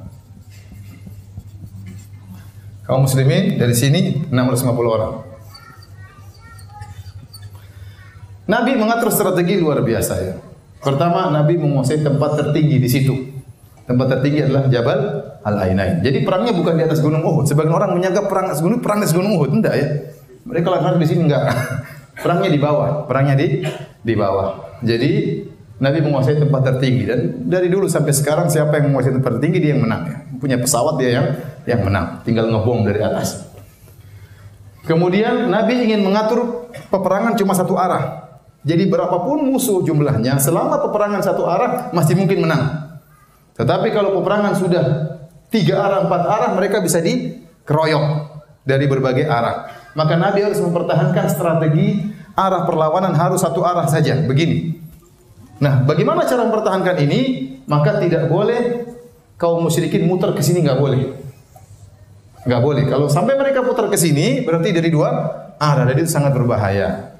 Speaker 1: Kaum muslimin dari sini 650 orang. Nabi mengatur strategi luar biasa ya. Pertama, Nabi menguasai tempat tertinggi di situ. Tempat tertinggi adalah Jabal Al-Ainain. Jadi perangnya bukan di atas Gunung Uhud. Sebagian orang menyangka perang di atas Gunung Uhud. Enggak ya. Mereka lakukan di sini enggak. Perangnya di bawah. Perangnya di bawah. Jadi Nabi menguasai tempat tertinggi dan dari dulu sampai sekarang siapa yang menguasai tempat tertinggi dia yang menang ya. Punya pesawat dia yang menang. Tinggal ngebom dari atas. Kemudian Nabi ingin mengatur peperangan cuma satu arah. Jadi berapapun musuh jumlahnya, selama peperangan satu arah masih mungkin menang. Tetapi kalau peperangan sudah 3 arah, 4 arah, mereka bisa dikeroyok dari berbagai arah. Maka Nabi harus mempertahankan strategi arah perlawanan harus satu arah saja, begini. Nah, bagaimana cara mempertahankan ini? Maka tidak boleh kaum musyrikin muter ke sini, nggak boleh. Enggak boleh. Kalau sampai mereka putar ke sini, berarti dari dua arah. Jadi itu sangat berbahaya.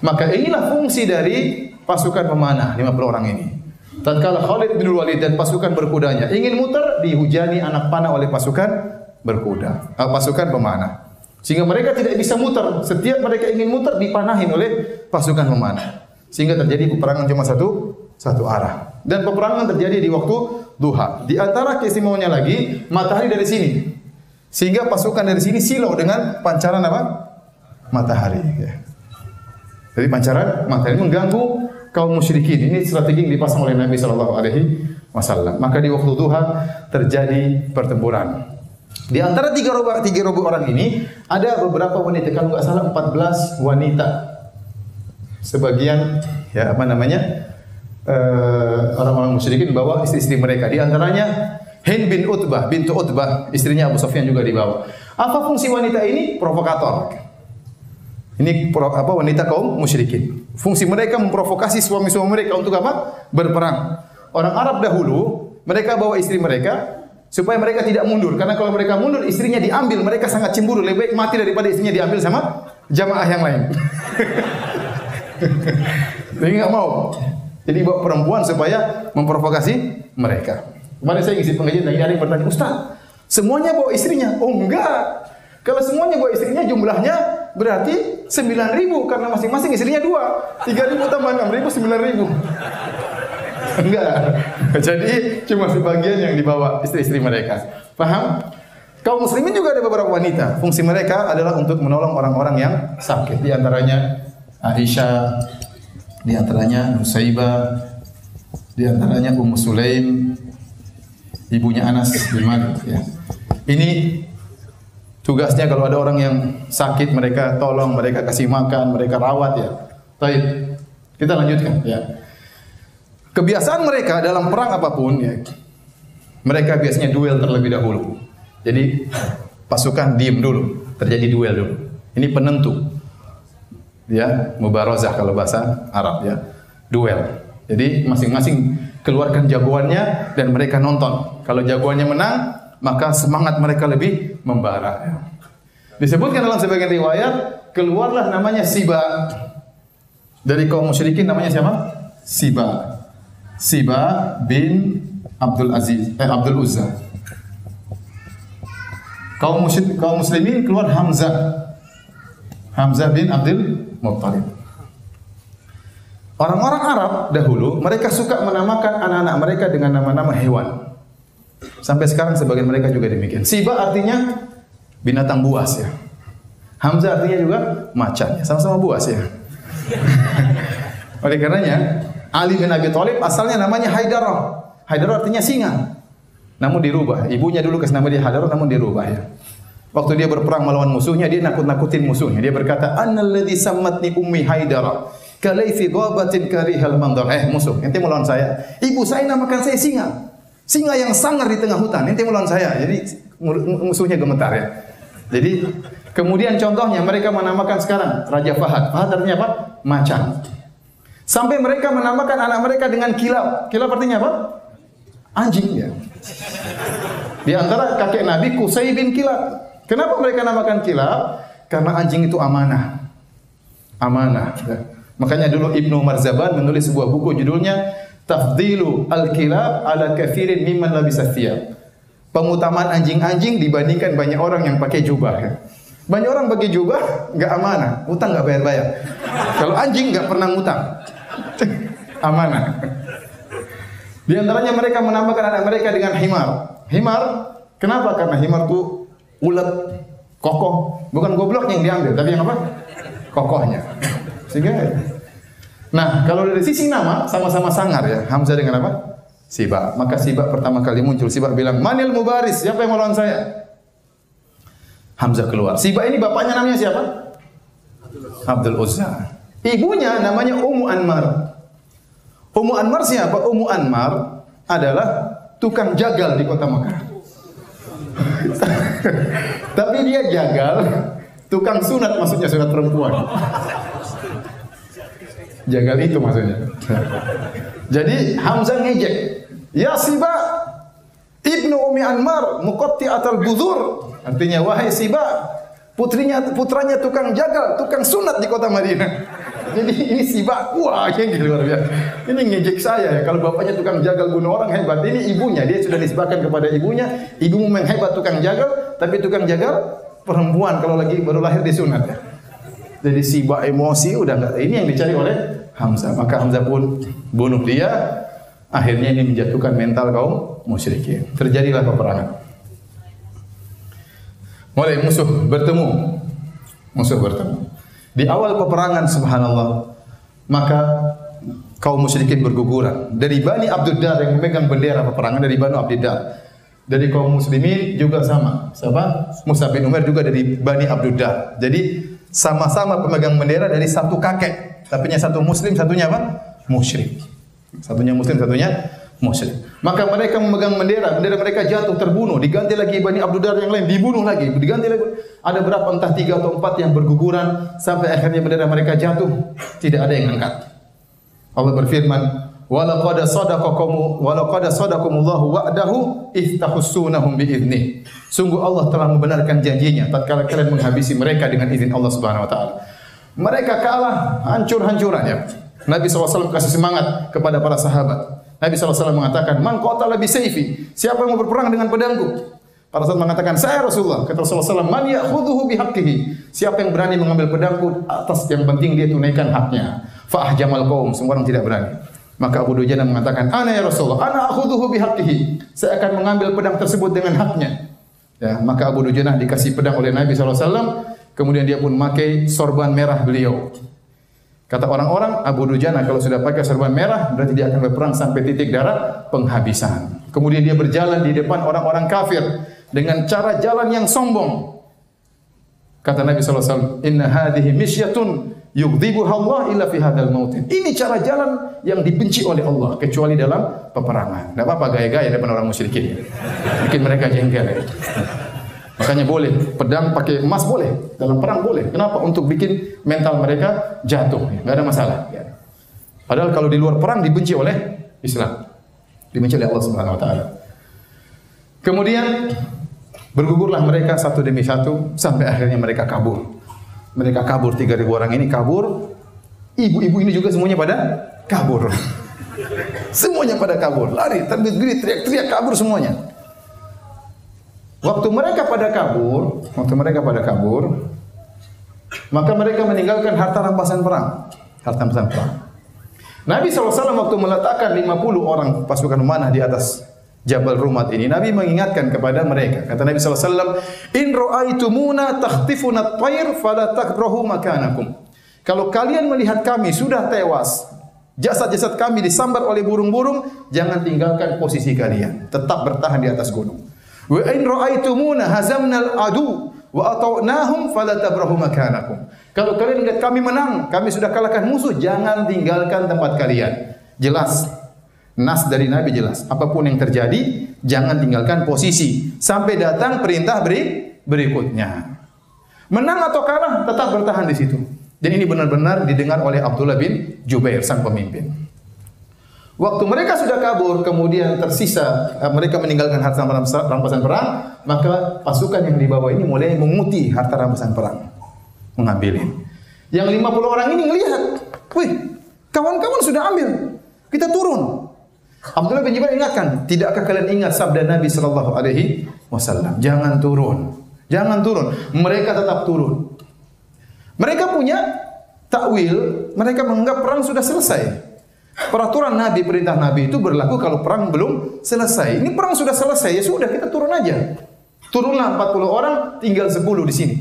Speaker 1: Maka inilah fungsi dari pasukan pemanah 50 orang ini. Tatkala Khalid bin Walid dan pasukan berkudanya ingin muter, dihujani anak panah oleh pasukan berkuda, pasukan pemanah. Sehingga mereka tidak bisa muter. Setiap mereka ingin muter dipanahin oleh pasukan pemanah. Sehingga terjadi peperangan cuma satu arah. Dan peperangan terjadi di waktu duha. Di antara keistimewaannya lagi, matahari dari sini. Sehingga pasukan dari sini silau dengan pancaran apa? Matahari. Ya. Jadi pancaran matahari mengganggu kaum musyrikin. Ini strategi yang dipasang oleh Nabi Shallallahu Alaihi Wasallam. Maka di waktu duha terjadi pertempuran. Di antara tiga robo orang ini ada beberapa wanita. Kalau nggak salah 14 wanita. Sebagian ya orang-orang musyrikin bawa istri-istri mereka. Di antaranya Hind bin Utbah, bintu Utbah, istrinya Abu Sufyan juga dibawa. Apa fungsi wanita ini? Provokator. Ini wanita kaum musyrikin. Fungsi mereka memprovokasi suami-suami mereka untuk apa? Berperang. Orang Arab dahulu, mereka bawa istri mereka supaya mereka tidak mundur. Karena kalau mereka mundur, istrinya diambil. Mereka sangat cemburu. Lebih baik mati daripada istrinya diambil sama jamaah yang lain. Jadi nggak mau. Jadi bawa perempuan supaya memprovokasi mereka. Kemarin saya ngisi pengajian dan ada yang bertanya, Ustaz, semuanya bawa istrinya? Oh enggak. Kalau semuanya bawa istrinya jumlahnya berarti 9.000 karena masing-masing istrinya 2. 3.000 tambah 6.000 9.000. Enggak. Jadi cuma sebagian yang dibawa istri-istri mereka. Paham? Kaum muslimin juga ada beberapa wanita. Fungsi mereka adalah untuk menolong orang-orang yang sakit. Di antaranya Aisyah, di antaranya Nusaibah, di antaranya Ummu Sulaim, ibunya Anas bin Malik ya. Ini tugasnya kalau ada orang yang sakit mereka tolong, mereka kasih makan, mereka rawat ya. Baik. Kita lanjutkan ya. Kebiasaan mereka dalam perang apapun ya. Mereka biasanya duel terlebih dahulu. Jadi pasukan diem dulu, terjadi duel dulu. Ini penentu. Ya, mubarazah kalau bahasa Arab ya. Duel. Jadi masing-masing keluarkan jagoannya dan mereka nonton. Kalau jagoannya menang, maka semangat mereka lebih membara. Disebutkan dalam sebagian riwayat, keluarlah namanya Siba. Dari kaum musyrikin namanya siapa? Siba. Siba bin Abdul Uzza. Kaum muslimin keluar Hamzah. Hamzah bin Abdul Muttalib. Orang-orang Arab dahulu mereka suka menamakan anak-anak mereka dengan nama-nama hewan. Sampai sekarang sebagian mereka juga demikian. Siba artinya binatang buas ya. Hamzah artinya juga macan ya. Sama-sama buas ya. Oleh karenanya Ali bin Abi Thalib asalnya namanya Haidarah. Haidarah artinya singa. Namun dirubah. Ibunya dulu kasih nama dia Haidarah namun dirubah ya. Waktu dia berperang melawan musuhnya dia nakut-nakutin musuhnya. Dia berkata, "Annalladzi sammatni ummi Haidarah." Kalaifi ghabatin karihal mandar. Musuh, ente mau lawan saya. Ibu saya namakan saya singa. Singa yang sangar di tengah hutan. Ente mau lawan saya. Jadi musuhnya gemetar ya. Jadi kemudian contohnya mereka menamakan sekarang Raja Fahad. Fahad artinya apa? Macan. Sampai mereka menamakan anak mereka dengan kilab. Kilab artinya apa? Anjing ya. Di antara kakek Nabi Qusay bin Kilab. Kenapa mereka namakan kilab? Karena anjing itu amanah. Amanah ya. Makanya dulu Ibnu Marzaban menulis sebuah buku judulnya Tafdilu al-Kilab ala kathirin mimman labisa thiyab. Pengutamaan anjing-anjing dibandingkan banyak orang yang pakai jubah. Ya. Banyak orang pakai jubah enggak amanah, utang enggak bayar-bayar. Kalau anjing enggak pernah ngutang. Amanah. Di antaranya mereka menamakan anak mereka dengan himar. Himar, kenapa? Karena himar itu ulet, kokoh. Bukan gobloknya yang diambil, tapi yang apa? Kokohnya. Sehingga, nah kalau dari sisi nama sama-sama sangar ya. Hamzah dengan apa? Siba. Maka Siba pertama kali muncul. Siba bilang, Manil Mubaris, siapa yang melawan saya? Hamzah keluar. Siba ini bapaknya namanya siapa? Abdul Uzza. Ibunya namanya Ummu Anmar. Ummu Anmar siapa? Ummu Anmar adalah tukang jagal di kota Mekah. Tapi dia jagal, tukang sunat maksudnya, sunat perempuan. Jagal itu maksudnya. Jadi Hamzah ngejek. Ya Siba, Ibnu Ummi Anmar, muqatti'atal budzur. Artinya, wahai Siba, putranya tukang jagal, tukang sunat di kota Madinah. Jadi ini Siba, wah ini luar biasa. Ini ngejek saya ya, kalau bapaknya tukang jagal bunuh orang hebat. Ini ibunya, dia sudah disebutkan kepada ibunya, ibumu memang hebat tukang jagal, tapi tukang jagal perempuan kalau lagi baru lahir disunat ya. Jadi Siba emosi, udah enggak. Ini yang dicari oleh Hamzah. Maka Hamzah pun bunuh dia. Akhirnya ini menjatuhkan mental kaum musyrikin. Terjadilah peperangan. Mulai musuh bertemu. Di awal peperangan, subhanallah, maka kaum musyrikin berguguran. Dari Bani Abdiddar yang memegang bendera peperangan dari Bani Abdiddar. Dari kaum muslimin juga sama. Siapa? Mus'ab bin Umair juga dari Bani Abdiddar. Jadi sama-sama pemegang bendera dari satu kakek. Tapi satu muslim, satunya apa? Musyrik. Satunya muslim, satunya musyrik. Maka mereka memegang bendera mereka jatuh, terbunuh, diganti lagi Bani Abdiddar yang lain, dibunuh lagi, diganti lagi. Ada berapa, entah 3 atau 4 yang berguguran sampai akhirnya bendera mereka jatuh, tidak ada yang angkat. Allah berfirman, "Walaqad sadaqakumullahu wa'dahu id tahussunahum bi'idznih." Sungguh Allah telah membenarkan janjinya tatkala kalian menghabisi mereka dengan izin Allah Subhanahu wa taala. Mereka kalah hancur-hancuran ya. Nabi SAW kasih semangat kepada para sahabat. Nabi SAW mengatakan, "Man qatala bi sayfi?" Siapa yang mau berperang dengan pedangku? Para sahabat mengatakan, "Saya Rasulullah." Kata Rasulullah SAW, "Man ya'khudhuhu bi haqqihi?" Siapa yang berani mengambil pedangku atas yang penting dia tunaikan haknya. Fa ahjamal qaum, semua orang tidak berani. Maka Abu Dujana mengatakan, "Ana ya Rasulullah, ana akhudhuhu bi haqqihi." Saya akan mengambil pedang tersebut dengan haknya. Ya, maka Abu Dujana dikasih pedang oleh Nabi SAW, kemudian dia pun memakai sorban merah beliau. Kata orang-orang, Abu Dujana kalau sudah pakai sorban merah, berarti dia akan berperang sampai titik darah penghabisan. Kemudian dia berjalan di depan orang-orang kafir dengan cara jalan yang sombong. Kata Nabi SAW, "Inna hadhihi misyatun yughdhibuha Allah illa fi hadzal mautin." Ini cara jalan yang dibenci oleh Allah, kecuali dalam peperangan. Tidak apa-apa gaya-gaya depan orang musyrikin. Bikin mereka jengkel. Ya. Makanya boleh, pedang pakai emas boleh, dalam perang boleh. Kenapa? Untuk bikin mental mereka jatuh, nggak ada masalah. Padahal kalau di luar perang dibenci oleh Islam, dibenci oleh Allah Subhanahu Wa Taala. Kemudian bergugurlah mereka satu demi satu sampai akhirnya mereka kabur. Mereka kabur, 3.000 orang ini kabur. Ibu-ibu ini juga semuanya pada kabur. Semuanya pada kabur, lari, terbit-bit, teriak-teriak, kabur semuanya. Waktu mereka pada kabur, maka mereka meninggalkan harta rampasan perang. Nabi SAW waktu meletakkan 50 orang pasukan memanah di atas Jabal Rumat ini, Nabi mengingatkan kepada mereka. Kata Nabi SAW, "In ra'aitumuna takhtifuna at-tayr fala takrahu makanakum." Kalau kalian melihat kami sudah tewas, jasad-jasad kami disambar oleh burung-burung, jangan tinggalkan posisi kalian. Tetap bertahan di atas gunung. Wa in ra'aitumuna hazamnal adu wa ata'nahum fala tabrahu makanakum. Kalau kalian lihat kami menang, kami sudah kalahkan musuh, jangan tinggalkan tempat kalian. Jelas. Nas dari Nabi jelas. Apapun yang terjadi, jangan tinggalkan posisi sampai datang perintah berikutnya. Menang atau kalah, tetap bertahan di situ. Dan ini benar-benar didengar oleh Abdullah bin Jubair sang pemimpin. Waktu mereka sudah kabur, kemudian tersisa, mereka meninggalkan harta rampasan perang, maka pasukan yang dibawa ini mulai menguti harta rampasan perang, mengambilin. Yang 50 orang ini melihat, wih, kawan-kawan sudah ambil, kita turun. Abdullah bin Jubair ingatkan, tidakkah kalian ingat sabda Nabi Sallallahu Alaihi Wasallam? Jangan turun, jangan turun. Mereka tetap turun. Mereka punya takwil, mereka menganggap perang sudah selesai. Peraturan Nabi, perintah Nabi itu berlaku kalau perang belum selesai. Ini perang sudah selesai, ya sudah kita turun aja. Turunlah 40 orang, tinggal 10 di sini.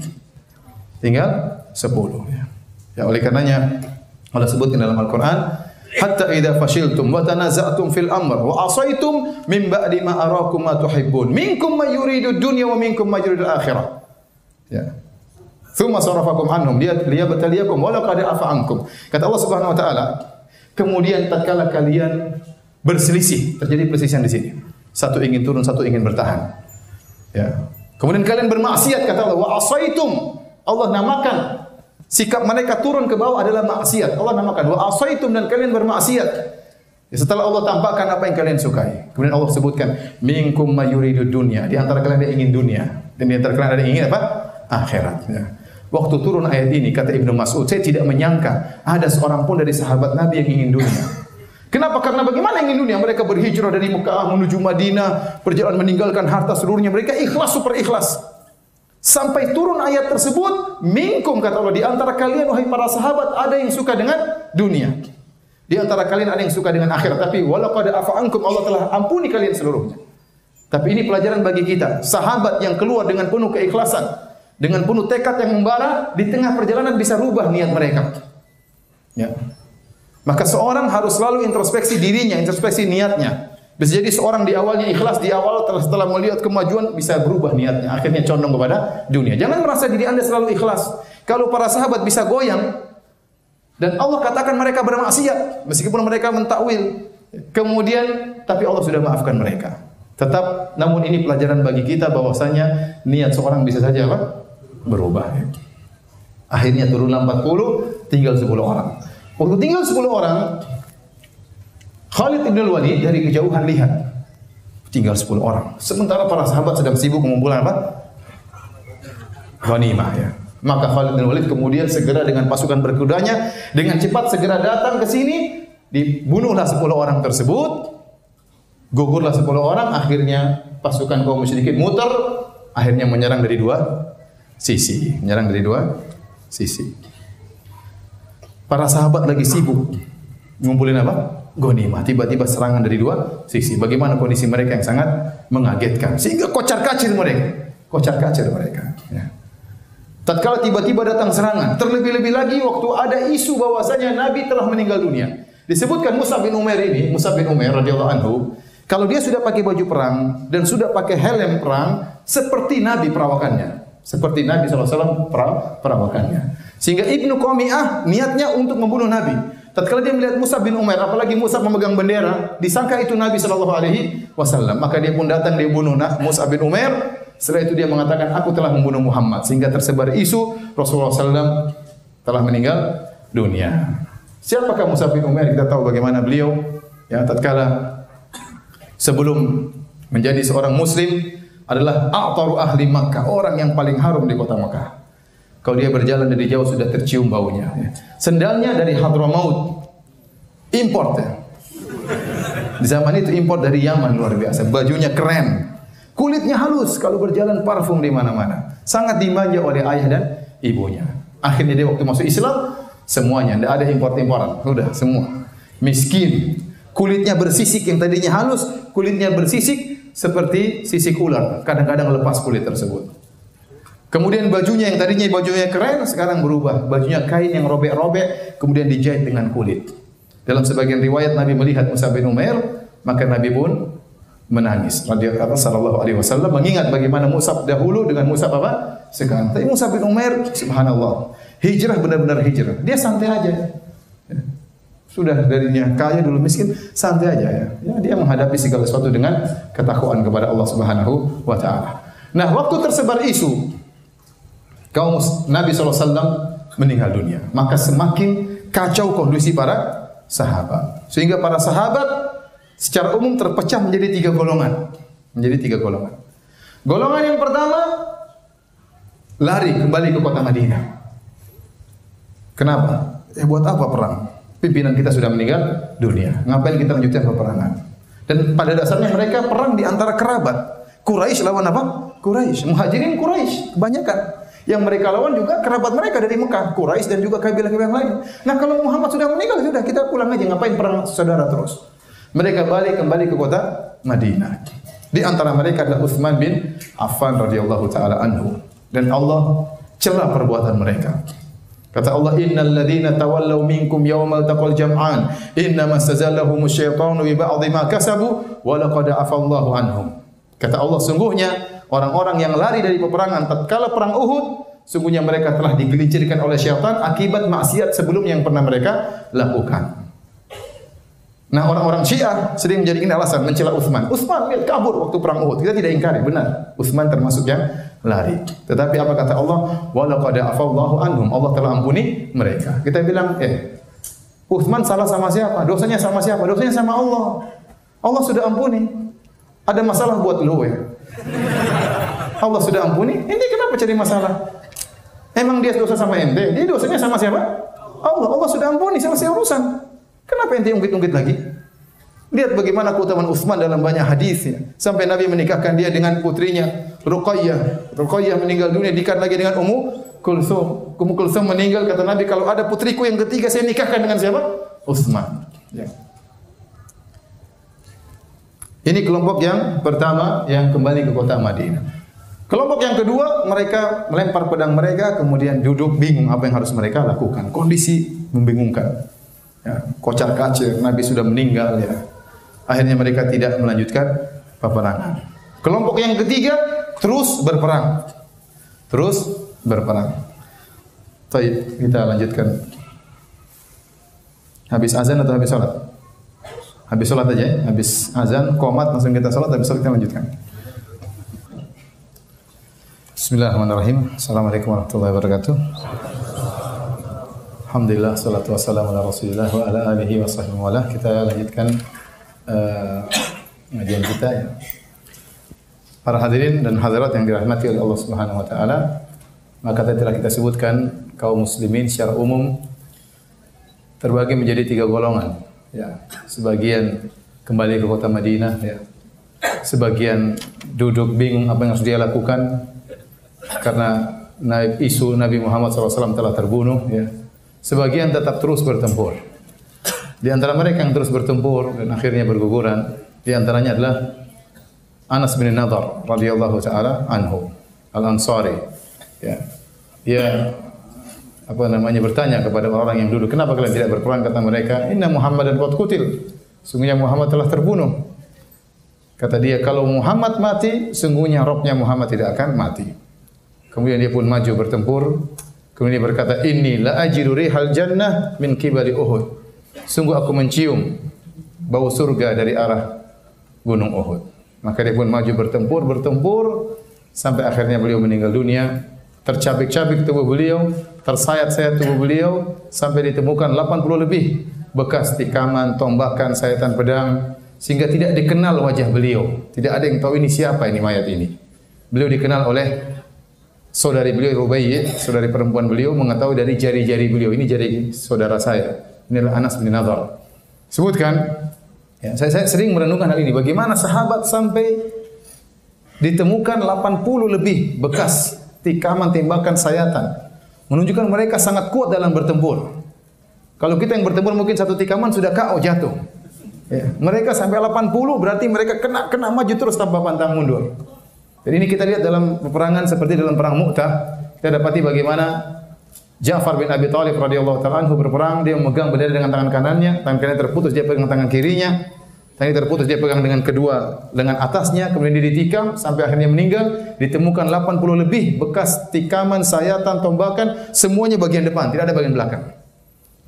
Speaker 1: Tinggal 10. Ya, oleh karenanya Allah sebutkan dalam Al-Quran, hatta idza fashiltum wa tanaza'tum fil amr wa asaitum min ba'di ma arakum ma tuhibbun minkum may yuridu dunya wa minkum may yuridu akhirah. Ya. Tsumma sarafakum anhum liyabtaliyakum wa laqad afa ankum. Kata Allah Subhanahu wa taala, kemudian tatkala kalian berselisih, terjadi perselisihan di sini. Satu ingin turun, satu ingin bertahan. Ya. Kemudian kalian bermaksiat, kata Allah, wa asaitum. Allah namakan sikap mereka turun ke bawah adalah maksiat. Allah namakan wa asaitum, dan kalian bermaksiat. Ya, setelah Allah tampakkan apa yang kalian sukai. Kemudian Allah sebutkan minkum may yuridu dunya, di antara kalian yang ingin dunia. Dan di antara kalian ada yang ingin apa? Akhirat. Ya. Waktu turun ayat ini, kata Ibnu Mas'ud, saya tidak menyangka ada seorang pun dari sahabat Nabi yang ingin dunia. Kenapa? Karena bagaimana ingin dunia? Mereka berhijrah dari Mekah menuju Madinah, perjalanan meninggalkan harta seluruhnya. Mereka ikhlas, super ikhlas. Sampai turun ayat tersebut, minkum, kata Allah, di antara kalian, wahai para sahabat, ada yang suka dengan dunia. Di antara kalian ada yang suka dengan akhirat. Tapi walaqad afa ankum, Allah telah ampuni kalian seluruhnya. Tapi ini pelajaran bagi kita. Sahabat yang keluar dengan penuh keikhlasan, dengan penuh tekad yang membara, di tengah perjalanan bisa rubah niat mereka. Ya. Maka seorang harus selalu introspeksi dirinya, introspeksi niatnya. Bisa jadi seorang di awalnya ikhlas, di awal setelah melihat kemajuan bisa berubah niatnya, akhirnya condong kepada dunia. Jangan merasa diri Anda selalu ikhlas. Kalau para sahabat bisa goyang dan Allah katakan mereka bermaksiat, meskipun mereka mentakwil, kemudian tapi Allah sudah maafkan mereka. Tetap, namun ini pelajaran bagi kita bahwasanya niat seorang bisa saja apa? Berubah. Akhirnya turunlah 40, tinggal 10 orang. Waktu tinggal 10 orang, Khalid bin Walid dari kejauhan lihat, tinggal 10 orang. Sementara para sahabat sedang sibuk mengumpulkan apa? Ghanimah, ya. Maka Khalid bin Walid kemudian segera dengan pasukan berkudanya dengan cepat segera datang ke sini, dibunuhlah 10 orang tersebut. Gugurlah 10 orang, akhirnya pasukan kaum musyrikin muter, akhirnya menyerang dari dua sisi. Menyerang dari dua sisi. Para sahabat lagi sibuk ngumpulin apa? Ghanimah. Tiba-tiba serangan dari dua sisi. Bagaimana kondisi mereka yang sangat mengagetkan. Sehingga kocar-kacir mereka. Kocar-kacir mereka. Ya. Tatkala tiba-tiba datang serangan. Terlebih-lebih lagi waktu ada isu bahwasanya Nabi telah meninggal dunia. Disebutkan Mus'ab bin Umair ini, Mus'ab bin Umair radhiyallahu anhu, kalau dia sudah pakai baju perang dan sudah pakai helm perang, seperti Nabi perawakannya. Seperti Nabi SAW perawakannya. Sehingga Ibnu Qami'ah niatnya untuk membunuh Nabi. Tatkala dia melihat Mus'ab bin Umair, apalagi Mus'ab memegang bendera, disangka itu Nabi SAW. Maka dia pun datang, dia bunuh Mus'ab bin Umair. Setelah itu dia mengatakan, aku telah membunuh Muhammad. Sehingga tersebar isu Rasulullah SAW telah meninggal dunia. Siapakah Mus'ab bin Umair? Kita tahu bagaimana beliau. Ya, tatkala sebelum menjadi seorang muslim adalah a'taru ahli Makkah, orang yang paling harum di kota Makkah. Kalau dia berjalan dari jauh sudah tercium baunya. Sendalnya dari Hadramaut, import ya. Di zaman itu import dari Yaman, luar biasa. Bajunya keren, kulitnya halus, kalau berjalan parfum di mana-mana. Sangat dimanja oleh ayah dan ibunya. Akhirnya dia waktu masuk Islam semuanya, tidak ada import-imporan, sudah semua miskin. Kulitnya bersisik, yang tadinya halus, kulitnya bersisik seperti sisik ular. Kadang-kadang lepas kulit tersebut. Kemudian bajunya yang tadinya bajunya keren, sekarang berubah. Bajunya kain yang robek-robek, kemudian dijahit dengan kulit. Dalam sebagian riwayat Nabi melihat Mus'ab bin Umair, maka Nabi pun menangis. Radhiyallahu sallallahu alaihi wasallam mengingat bagaimana Mus'ab dahulu dengan Mus'ab apa? Sekarang. Tapi Mus'ab bin Umair, subhanallah, hijrah benar-benar hijrah. Dia santai aja. Sudah darinya kaya dulu miskin, santai aja ya. Dia menghadapi segala sesuatu dengan ketakwaan kepada Allah Subhanahu wa taala. Nah, waktu tersebar isu kaum Nabi SAW meninggal dunia, maka semakin kacau kondisi para sahabat. Sehingga para sahabat secara umum terpecah menjadi 3 golongan. Menjadi 3 golongan. Golongan yang pertama lari kembali ke kota Madinah. Kenapa? Buat apa perang? Pimpinan kita sudah meninggal dunia. Ngapain kita lanjutkan peperangan? Dan pada dasarnya mereka perang di antara kerabat. Quraisy lawan apa? Quraisy. Muhajirin Quraisy kebanyakan. Yang mereka lawan juga kerabat mereka dari Mekah, Quraisy dan juga kabilah-kabilah lain. Nah, kalau Muhammad sudah meninggal, sudah kita pulang aja, ngapain perang saudara terus? Mereka balik kembali ke kota Madinah. Di antara mereka adalah Utsman bin Affan radhiyallahu taala anhu. Dan Allah celah perbuatan mereka. Kata Allah, innal ladzina tawallaw minkum yawmal taqal jam'an innama stazallahum asyaitanu bi ba'dhi ma kasabu wa laqad afallahu anhum. Kata Allah, sungguhnya orang-orang yang lari dari peperangan tatkala perang Uhud, sungguhnya mereka telah digelincirkan oleh syaitan akibat maksiat sebelumnya yang pernah mereka lakukan. Nah, orang-orang Syiah sering menjadikan alasan mencela Utsman. Utsman lihat kabur waktu perang Uhud. Kita tidak ingkari, benar. Utsman termasuk yang lari. Tetapi apa kata Allah? Wa laqad afallahu anhum. Allah telah ampuni mereka. Kita bilang, Utsman salah sama siapa? Dosanya sama siapa? Dosanya sama Allah. Allah sudah ampuni. Ada masalah buat lu ya. Allah sudah ampuni, ente kenapa cari masalah? Emang dia dosa sama ente? Dia dosanya sama siapa? Allah. Allah sudah ampuni, selesai urusan. Kenapa ente ungkit-ungkit lagi? Lihat bagaimana keutamaan Utsman dalam banyak hadisnya. Sampai Nabi menikahkan dia dengan putrinya Ruqayyah. Ruqayyah meninggal dunia, nikah lagi dengan Ummu Kulsum. Ummu Kulsum meninggal, kata Nabi, kalau ada putriku yang ketiga saya nikahkan dengan siapa? Utsman. Ya. Ini kelompok yang pertama yang kembali ke kota Madinah. Kelompok yang kedua, mereka melempar pedang mereka, kemudian duduk bingung apa yang harus mereka lakukan. Kondisi membingungkan. Ya, kocar kacir, Nabi sudah meninggal. Ya. Akhirnya mereka tidak melanjutkan peperangan. Kelompok yang ketiga terus berperang. Terus berperang. Baik, kita lanjutkan. Habis azan atau habis salat? Habis salat aja ya. Habis azan, qomat langsung kita salat, habis salat kita lanjutkan. Bismillahirrahmanirrahim. Assalamualaikum warahmatullahi wabarakatuh. Alhamdulillah, salatu wassalamu ala Rasulillah wa ala alihi wa sahbihi wa ala. Kita lanjutkan ngajian kita ya. Para hadirin dan hadirat yang dirahmati oleh Allah Subhanahu wa taala, maka tadi telah kita sebutkan kaum muslimin secara umum terbagi menjadi 3 golongan ya. Sebagian kembali ke kota Madinah ya. Sebagian duduk bingung apa yang harus dia lakukan karena isu Nabi Muhammad SAW telah terbunuh ya. Sebagian tetap terus bertempur. Di antara mereka yang terus bertempur dan akhirnya berguguran, di antaranya adalah Anas bin Nadhr radhiyallahu taala anhu, Al-Ansari. Ya. Dia bertanya kepada orang yang duduk, "Kenapa kalian tidak berperang?" Kata mereka, "Inna Muhammadan qad qutil." Sungguhnya Muhammad telah terbunuh. Kata dia, "Kalau Muhammad mati, sungguhnya rohnya Muhammad tidak akan mati." Kemudian dia pun maju bertempur. Kemudian dia berkata, "Inni la ajidu rihal jannah min qibali Uhud." Sungguh aku mencium bau surga dari arah gunung Uhud. Maka dia pun maju bertempur sampai akhirnya beliau meninggal dunia. Tercabik-cabik tubuh beliau, tersayat-sayat tubuh beliau sampai ditemukan 80 lebih bekas tikaman, tombakan, sayatan pedang sehingga tidak dikenal wajah beliau. Tidak ada yang tahu ini siapa ini mayat ini. Beliau dikenal oleh saudari beliau Rubaiyah, saudari perempuan beliau mengetahui dari jari-jari beliau, ini jari saudara saya. Inilah Anas bin Nadhr. Sebutkan, ya, saya sering merenungkan hal ini. Bagaimana sahabat sampai ditemukan 80 lebih bekas tikaman, tembakan, sayatan. Menunjukkan mereka sangat kuat dalam bertempur. Kalau kita yang bertempur mungkin satu tikaman sudah KO jatuh. Ya, mereka sampai 80 berarti mereka kena maju terus tanpa pantang mundur. Jadi ini kita lihat dalam peperangan seperti dalam perang Mu'tah, kita dapati bagaimana Ja'far bin Abi Thalib radhiyallahu ta'ala anhu berperang, dia memegang bendera dengan tangan kanannya, tangan kanannya terputus, dia pegang tangan kirinya, tangan terputus, dia pegang dengan kedua lengan atasnya, kemudian dia ditikam sampai akhirnya meninggal. Ditemukan 80 lebih bekas tikaman, sayatan, tombakan, semuanya bagian depan, tidak ada bagian belakang.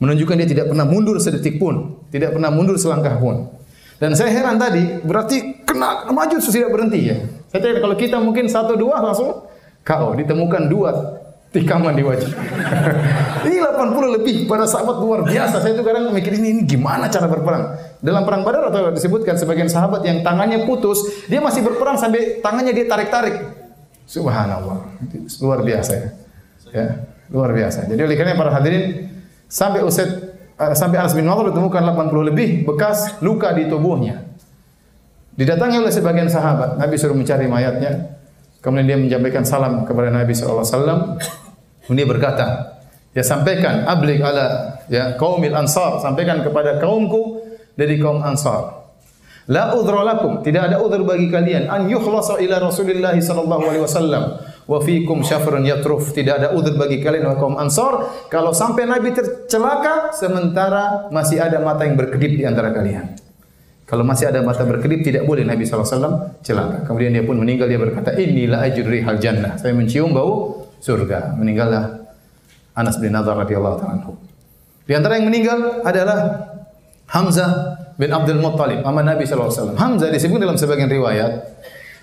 Speaker 1: Menunjukkan dia tidak pernah mundur sedetik pun, tidak pernah mundur selangkah pun. Dan saya heran tadi, berarti kena maju terus tidak berhenti ya. Saya tanya kalau kita mungkin 1-2 langsung KO, ditemukan 2 tikaman di wajah. Ini 80 lebih para sahabat luar biasa. Saya tuh kadang mikir ini gimana cara berperang. Dalam perang Badar atau disebutkan sebagian sahabat yang tangannya putus, dia masih berperang sampai tangannya dia tarik-tarik. Subhanallah. Luar biasa ya. Ya, luar biasa. Jadi oleh karena para hadirin sampai Anas bin Nadhr ditemukan 80 lebih bekas luka di tubuhnya. Didatangi oleh sebagian sahabat, Nabi suruh mencari mayatnya. Kemudian dia menyampaikan salam kepada Nabi SAW. Kemudian dia berkata, dia sampaikan, ablig ala ya qaumil ansar, sampaikan kepada kaumku dari kaum Ansar. La udhra lakum, tidak ada udhur bagi kalian an yukhlasa ila Rasulillah sallallahu alaihi wasallam wa fiikum syafrun yatruf. Tidak ada udhur bagi kalian wahai kaum Ansar kalau sampai Nabi tercelaka sementara masih ada mata yang berkedip di antara kalian. Kalau masih ada mata berkedip tidak boleh Nabi SAW celaka. Kemudian dia pun meninggal, dia berkata, "Inilah ajri hal jannah." Saya mencium bau surga. Meninggallah Anas bin Nadhr radhiyallahu ta'ala anhu. Di antara yang meninggal adalah Hamzah bin Abdul Muttalib, paman Nabi SAW. Hamzah disebut dalam sebagian riwayat,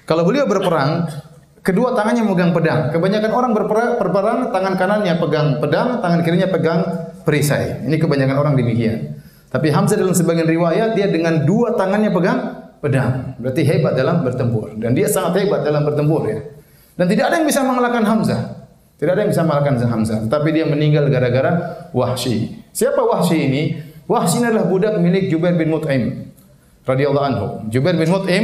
Speaker 1: kalau beliau berperang, kedua tangannya memegang pedang. Kebanyakan orang berperang, tangan kanannya pegang pedang, tangan kirinya pegang perisai. Ini kebanyakan orang demikian. Tapi Hamzah dalam sebagian riwayat dia dengan dua tangannya pegang pedang. Berarti hebat dalam bertempur. Dan dia sangat hebat dalam bertempur ya. Dan tidak ada yang bisa mengalahkan Hamzah. Tidak ada yang bisa mengalahkan Hamzah. Tetapi dia meninggal gara-gara Wahsy. Siapa Wahsy ini? Wahsy adalah budak milik Jubair bin Mut'im radhiyallahu anhu. Jubair bin Mut'im,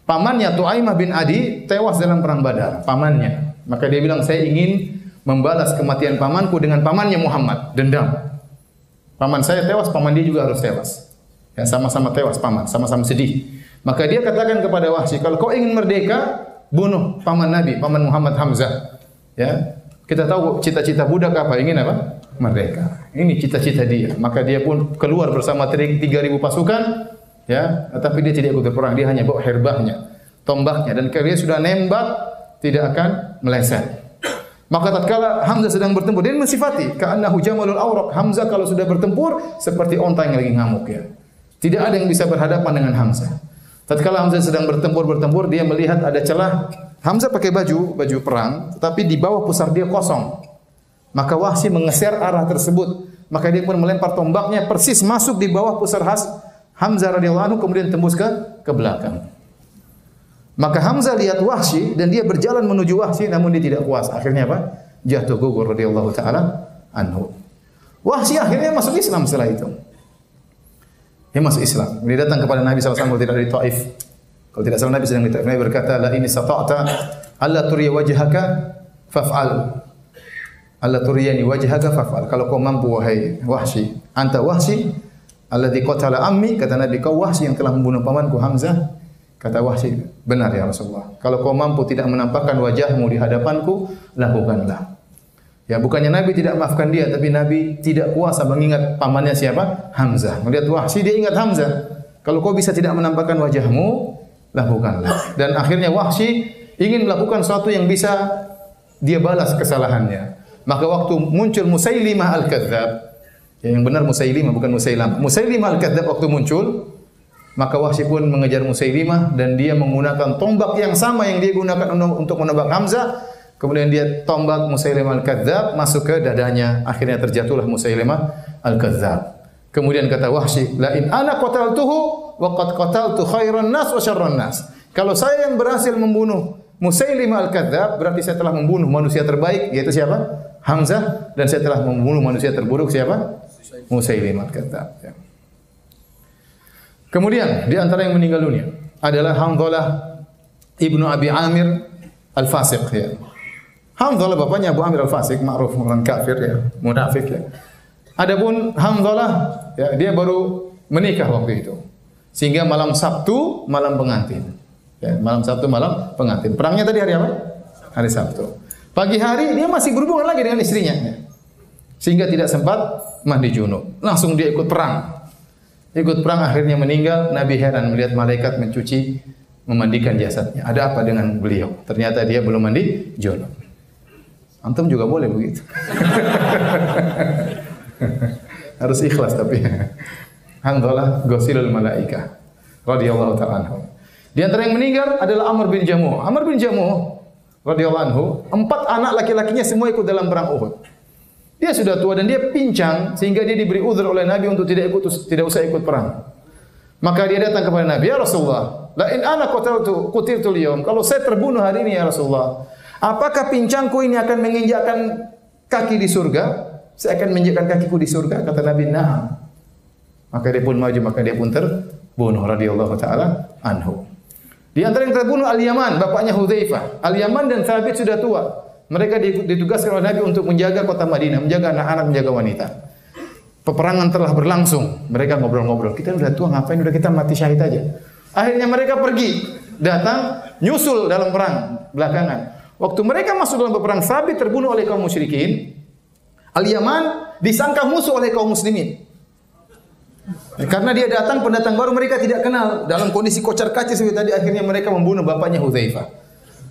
Speaker 1: pamannya Tu'aimah bin Adi tewas dalam perang Badar, pamannya. Maka dia bilang, saya ingin membalas kematian pamanku dengan pamannya Muhammad, dendam. Paman saya tewas, paman dia juga harus tewas. Ya, sama-sama tewas paman, sama-sama sedih. Maka dia katakan kepada Wahsy, kalau kau ingin merdeka, bunuh paman Nabi, paman Muhammad Hamzah. Ya, kita tahu cita-cita budak apa? Ingin apa? Merdeka. Ini cita-cita dia. Maka dia pun keluar bersama 3.000 pasukan. Ya, tetapi dia tidak ikut berperang. Dia hanya bawa herbahnya, tombaknya, dan kalau dia sudah nembak tidak akan meleset. Maka tatkala Hamzah sedang bertempur, dia mensifati ka'annahu jamalul awraq. Hamzah kalau sudah bertempur seperti onta yang lagi ngamuk, ya. Tidak ada yang bisa berhadapan dengan Hamzah. Tatkala Hamzah sedang bertempur, dia melihat ada celah. Hamzah pakai baju perang, tetapi di bawah pusar dia kosong. Maka Wahsy mengeser arah tersebut. Maka dia pun melempar tombaknya persis masuk di bawah pusar Hamzah radhiyallahu anhu, kemudian tembus ke belakang. Maka Hamzah lihat Wahsy dan dia berjalan menuju Wahsy, namun dia tidak kuasa. Akhirnya apa? Jatuh gugur radhiyallahu taala anhu. Wahsy akhirnya masuk Islam setelah itu. Dia masuk Islam. Dia datang kepada Nabi SAW tidak dari Taif. Kalau tidak salah Nabi sedang di Taif. Nabi berkata, la ini sata'ta alla turiya wajhaka faf'al. Alla turiyani wajhaka faf'al. Kalau kau mampu wahai Wahsy, anta Wahsy alladzi qatala ammi, kata Nabi, kau Wahsy yang telah membunuh pamanku Hamzah. Kata Wahsy, benar ya Rasulullah. Kalau kau mampu tidak menampakkan wajahmu di hadapanku, lakukanlah. Ya, bukannya Nabi tidak maafkan dia, tapi Nabi tidak kuasa mengingat pamannya siapa? Hamzah. Melihat Wahsy dia ingat Hamzah. Kalau kau bisa tidak menampakkan wajahmu, lakukanlah. Dan akhirnya Wahsy ingin melakukan sesuatu yang bisa dia balas kesalahannya. Maka waktu muncul Musailimah al-Kadzdzab, ya, yang benar Musailimah bukan Musailamah. Musailimah al-Kadzdzab waktu muncul, maka Wahsy pun mengejar Musailimah dan dia menggunakan tombak yang sama yang dia gunakan untuk menembak Hamzah. Kemudian dia tombak Musailimah al-Kadzdzab masuk ke dadanya. Akhirnya terjatuhlah Musailimah al-Kadzdzab. Kemudian kata Wahsy, la in ana qataltuhu wa qad qataltu khairan nas wa syarran nas. Kalau saya yang berhasil membunuh Musailimah al-Kadzdzab, berarti saya telah membunuh manusia terbaik, yaitu siapa? Hamzah, dan saya telah membunuh manusia terburuk siapa? Musailimah al-Kadzdzab. Ya. Kemudian di antara yang meninggal dunia adalah Hanzalah ibnu Abi Amir al-Fasiq. Ya. Hanzalah bapaknya Abu Amir al-Fasiq, ma'ruf orang kafir, ya, munafik. Ya. Adapun Hanzalah, ya, dia baru menikah waktu itu, sehingga malam Sabtu malam pengantin. Ya, malam Sabtu malam pengantin. Perangnya tadi hari apa? Hari Sabtu. Pagi hari dia masih berhubungan lagi dengan istrinya, ya. Sehingga tidak sempat mandi junub. Langsung dia ikut perang. Ikut perang akhirnya meninggal. Nabi heran melihat malaikat mencuci, memandikan jasadnya. Ada apa dengan beliau? Ternyata dia belum mandi junub. Antum juga boleh begitu. Harus ikhlas tapi. Hanzalah ghusilul malaika radhiyallahu ta'ala anhu. Di antara yang meninggal adalah Amr bin Jamuh. Amr bin Jamuh radhiyallahu anhu, 4 anak laki-lakinya semua ikut dalam perang Uhud. Dia sudah tua dan dia pincang sehingga dia diberi uzur oleh Nabi untuk tidak usah ikut perang. Maka dia datang kepada Nabi, ya Rasulullah, la in ana qutiltu al-yawm, kalau saya terbunuh hari ini ya Rasulullah, apakah pincangku ini akan menginjakkan kaki di surga? Saya akan menginjakkan kakiku di surga? Kata Nabi, na'am. Maka dia pun maju, maka dia pun terbunuh radhiyallahu taala anhu. Di antara yang terbunuh Al-Yaman, bapaknya Hudzaifah. Al-Yaman dan Thabit sudah tua. Mereka ditugaskan oleh Nabi untuk menjaga kota Madinah, menjaga anak-anak, menjaga wanita. Peperangan telah berlangsung. Mereka ngobrol-ngobrol. Kita sudah tua, ngapain? Udah kita mati syahid aja. Akhirnya mereka pergi, datang, nyusul dalam perang belakangan. Waktu mereka masuk dalam peperangan, Thabit terbunuh oleh kaum musyrikin. Al-Yaman disangka musuh oleh kaum muslimin. Karena dia datang, pendatang baru, mereka tidak kenal. Dalam kondisi kocar-kacir seperti tadi, akhirnya mereka membunuh bapaknya Hudzaifah.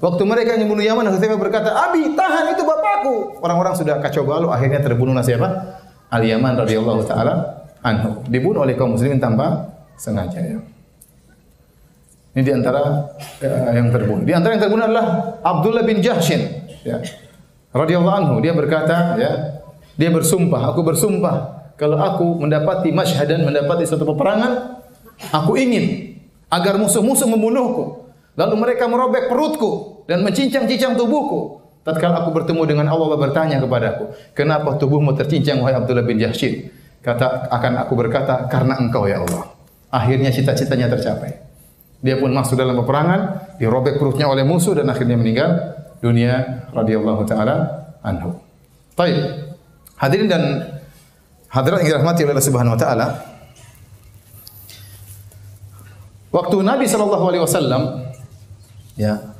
Speaker 1: Waktu mereka yang membunuh Yaman, Hudzaifah berkata, Abi, tahan, itu bapakku. Orang-orang sudah kacau balau, akhirnya terbunuhlah siapa? Al-Yaman radhiyallahu taala anhu. Dibunuh oleh kaum muslimin tanpa sengaja. Ya. Ini di antara yang terbunuh. Di antara yang terbunuh adalah Abdullah bin Jahshin. Ya. Radhiyallahu anhu. Dia berkata, ya, dia bersumpah, aku bersumpah, kalau aku mendapati masyhadan, mendapati suatu peperangan, aku ingin agar musuh-musuh membunuhku. Lalu mereka merobek perutku. dan mencincang-cincang tubuhku. Tatkala aku bertemu dengan Allah bertanya kepadaku, kenapa tubuhmu tercincang wahai Abdullah bin Jahsy? Akan aku berkata, karena engkau ya Allah. Akhirnya cita-citanya tercapai. Dia pun masuk dalam peperangan, dirobek perutnya oleh musuh dan akhirnya meninggal dunia radhiyallahu taala anhu. Baik. Hadirin dan hadirat yang dirahmati oleh Allah Subhanahu wa taala. Waktu Nabi sallallahu alaihi wasallam ya,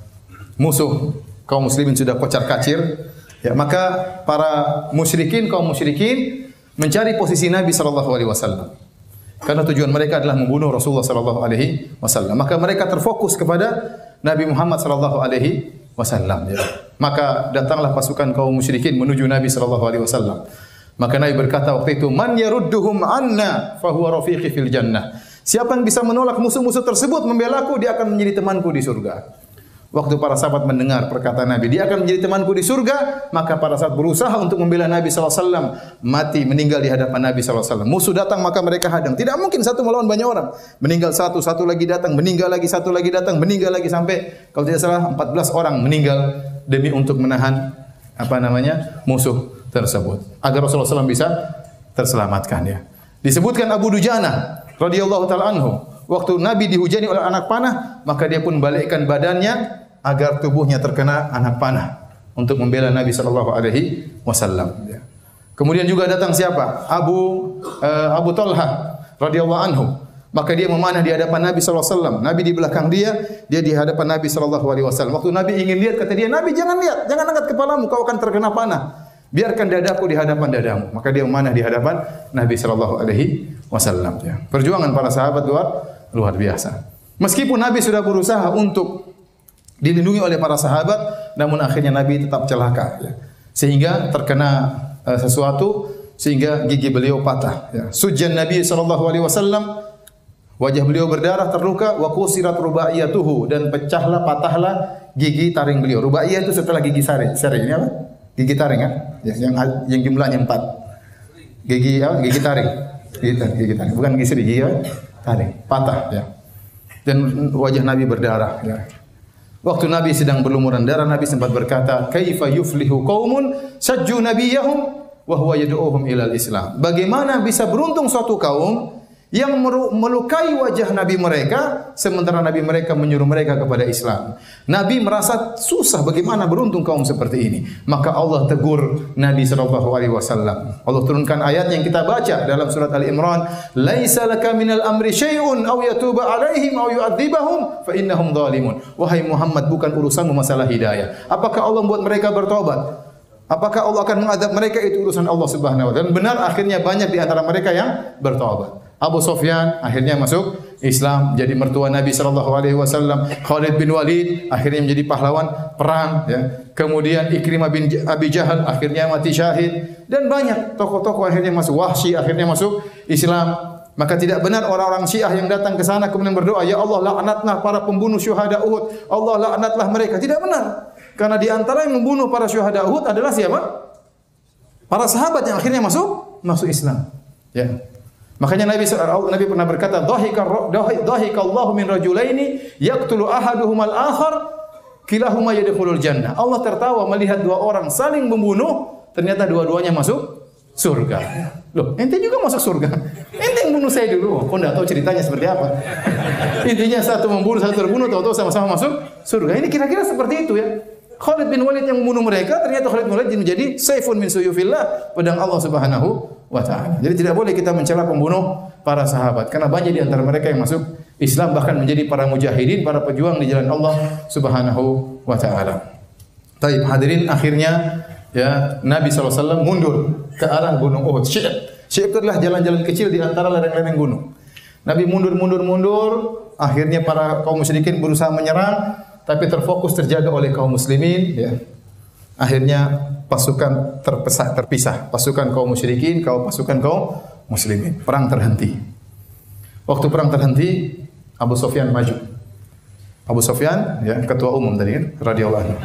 Speaker 1: musuh kaum muslimin sudah kocar-kacir, ya, maka para kaum musyrikin mencari posisi Nabi sallallahu alaihi wasallam. Karena tujuan mereka adalah membunuh Rasulullah sallallahu alaihi wasallam. Maka mereka terfokus kepada Nabi Muhammad sallallahu alaihi wasallam, ya. Maka datanglah pasukan kaum musyrikin menuju Nabi sallallahu alaihi wasallam. Maka Nabi berkata waktu itu, "Man yarudduhum anna fa huwa rafiqi fil jannah." Siapa yang bisa menolak musuh-musuh tersebut membelaku, dia akan menjadi temanku di surga. Waktu para sahabat mendengar perkataan Nabi, dia akan menjadi temanku di surga, maka para sahabat berusaha untuk membela Nabi SAW. Mati, meninggal di hadapan Nabi SAW. Musuh datang, maka mereka hadang. Tidak mungkin satu melawan banyak orang. Meninggal satu, satu lagi datang, meninggal lagi, satu lagi datang, meninggal lagi, sampai kalau tidak salah 14 orang meninggal demi untuk menahan musuh tersebut. Agar Rasulullah SAW bisa terselamatkan, ya. Disebutkan Abu Dujana radhiyallahu taala anhu, waktu Nabi dihujani oleh anak panah, maka dia pun balikkan badannya agar tubuhnya terkena anak panah untuk membela Nabi sallallahu alaihi wasallam. Kemudian juga datang siapa? Abu Talha radhiyallahu anhu. Maka dia memanah di hadapan Nabi sallallahu alaihi wasallam. Nabi di belakang dia di hadapan Nabi sallallahu alaihi wasallam. Waktu Nabi ingin lihat, kata dia, "Nabi, jangan lihat, jangan angkat kepalamu, kau akan terkena panah. Biarkan dadaku di hadapan dadamu." Maka dia memanah di hadapan Nabi sallallahu alaihi wasallam, ya. Perjuangan para sahabat luar biasa. Meskipun Nabi sudah berusaha untuk dilindungi oleh para sahabat, namun akhirnya Nabi tetap celaka, ya. Sehingga terkena sesuatu sehingga gigi beliau patah, ya. Sujjan Nabi sallallahu alaihi wasallam, wajah beliau berdarah, terluka, wa qusirat rubaiyatuhu, dan patahlah gigi taring beliau. Rubaiyah itu setelah gigi sari. Sari ini apa? Gigi taring, kan? Ya, yang jumlahnya 4. Gigi apa? Gigi taring. Gigi taring. Bukan gigi sari, gigi taring. Patah, ya. Dan wajah Nabi berdarah, ya. Waktu Nabi sedang berlumuran darah, Nabi sempat berkata, "Kaifa yuflihu qaumun sajju nabiyahum wa huwa yad'uuhum ilal Islam." Bagaimana bisa beruntung suatu kaum yang melukai wajah Nabi mereka sementara Nabi mereka menyuruh mereka kepada Islam. Nabi merasa susah, bagaimana beruntung kaum seperti ini. Maka Allah tegur Nabi sallallahu alaihi wasallam. Allah turunkan ayat yang kita baca dalam surat Ali Imran, "Laisa laka minal amri syai'un aw yatuba 'alaihim aw yu'adzibahum fa innahum zalimun." Wahai Muhammad, bukan urusanmu masalah hidayah. Apakah Allah membuat mereka bertobat? Apakah Allah akan mengadab mereka? Itu urusan Allah Subhanahu wa taala. Dan benar, akhirnya banyak di antara mereka yang bertobat. Abu Sufyan akhirnya masuk Islam, jadi mertua Nabi sallallahu alaihi wasallam. Khalid bin Walid akhirnya menjadi pahlawan perang, ya. Kemudian Ikrimah bin Abi Jahal akhirnya mati syahid, dan banyak tokoh-tokoh akhirnya masuk. Wahsy akhirnya masuk Islam. Maka tidak benar orang-orang Syiah yang datang ke sana kemudian berdoa, "Ya Allah, laknatlah para pembunuh syuhada Uhud. Allah, laknatlah mereka." Tidak benar. Karena di antara yang membunuh para syuhada Uhud adalah siapa? Para sahabat yang akhirnya masuk Islam, ya. Makanya Nabi pernah berkata, "Dhahikallahu min rajulaini yaqtulu ahaduhumal akhar kilahuma yadkhulul jannah." Allah tertawa melihat dua orang saling membunuh, ternyata dua-duanya masuk surga. Loh, ente juga masuk surga? Ente yang bunuh saya dulu. Kok enggak tahu ceritanya seperti apa? Intinya satu membunuh, satu terbunuh, tahu-tahu sama-sama masuk surga. Ini kira-kira seperti itu, ya. Khalid bin Walid yang membunuh mereka, ternyata Khalid bin Walid menjadi saifun min suyufillah, pedang Allah Subhanahu wa taala. Jadi tidak boleh kita mencela pembunuh para sahabat, karena banyak di antara mereka yang masuk Islam, bahkan menjadi para mujahidin, para pejuang di jalan Allah Subhanahu wa taala. Baik, hadirin, akhirnya, ya, Nabi SAW mundur ke arah gunung Uhud. Syi'ab itu adalah jalan-jalan kecil di antara lereng-lereng gunung. Nabi mundur, akhirnya para kaum musyrikin berusaha menyerang, tapi terfokus terjaga oleh kaum muslimin, ya. Akhirnya pasukan terpisah, pasukan kaum musyrikin, pasukan kaum muslimin. Perang terhenti. Waktu perang terhenti, Abu Sufyan maju. Abu Sufyan, ya, ketua umum tadi, radhiyallahu anhu.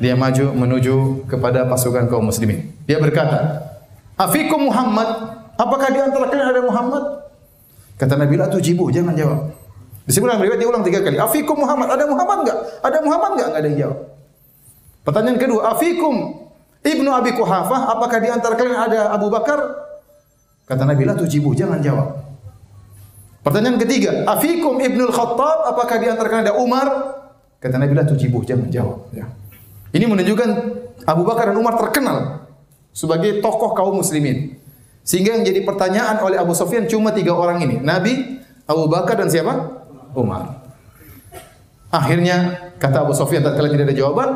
Speaker 1: Dia maju menuju kepada pasukan kaum muslimin. Dia berkata, "Afikum Muhammad? Apakah di antara kalian ada Muhammad?" Kata Nabi, "La tujibu, jangan jawab." Disebutkan riwayat diulang 3 kali. Afikum Muhammad, ada Muhammad enggak? Ada Muhammad enggak? Enggak ada yang jawab. Pertanyaan kedua, afikum Ibnu Abi Quhafah, apakah di antara kalian ada Abu Bakar? Kata Nabi, la tujibu, jangan jawab. Pertanyaan ketiga, afikum Ibnu Khattab, apakah di antara kalian ada Umar? Kata Nabi, la tujibu, jangan jawab. Ya. Ini menunjukkan Abu Bakar dan Umar terkenal sebagai tokoh kaum muslimin. Sehingga yang jadi pertanyaan oleh Abu Sufyan cuma 3 orang ini. Nabi, Abu Bakar dan siapa? Umar. Akhirnya kata Abu Sufyan tatkala tidak ada jawaban,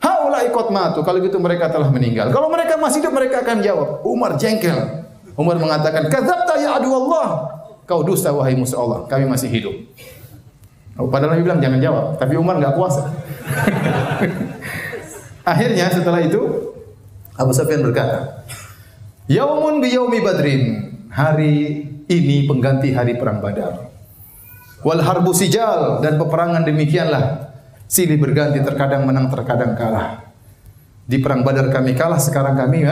Speaker 1: haula ikut matu. Kalau gitu mereka telah meninggal. Kalau mereka masih hidup mereka akan jawab. Umar jengkel. Umar mengatakan, "Kadzabta ya adu Allah." Kau dusta wahai musuh Allah. Kami masih hidup. Padahal Nabi bilang jangan jawab, tapi Umar enggak kuasa. Akhirnya setelah itu Abu Sufyan berkata, "Yaumun bi yaumi Badrin." Hari ini pengganti hari perang Badar. Wal harbu sijal, dan peperangan demikianlah. Silih berganti, terkadang menang, terkadang kalah. Di perang Badar kami kalah, sekarang kami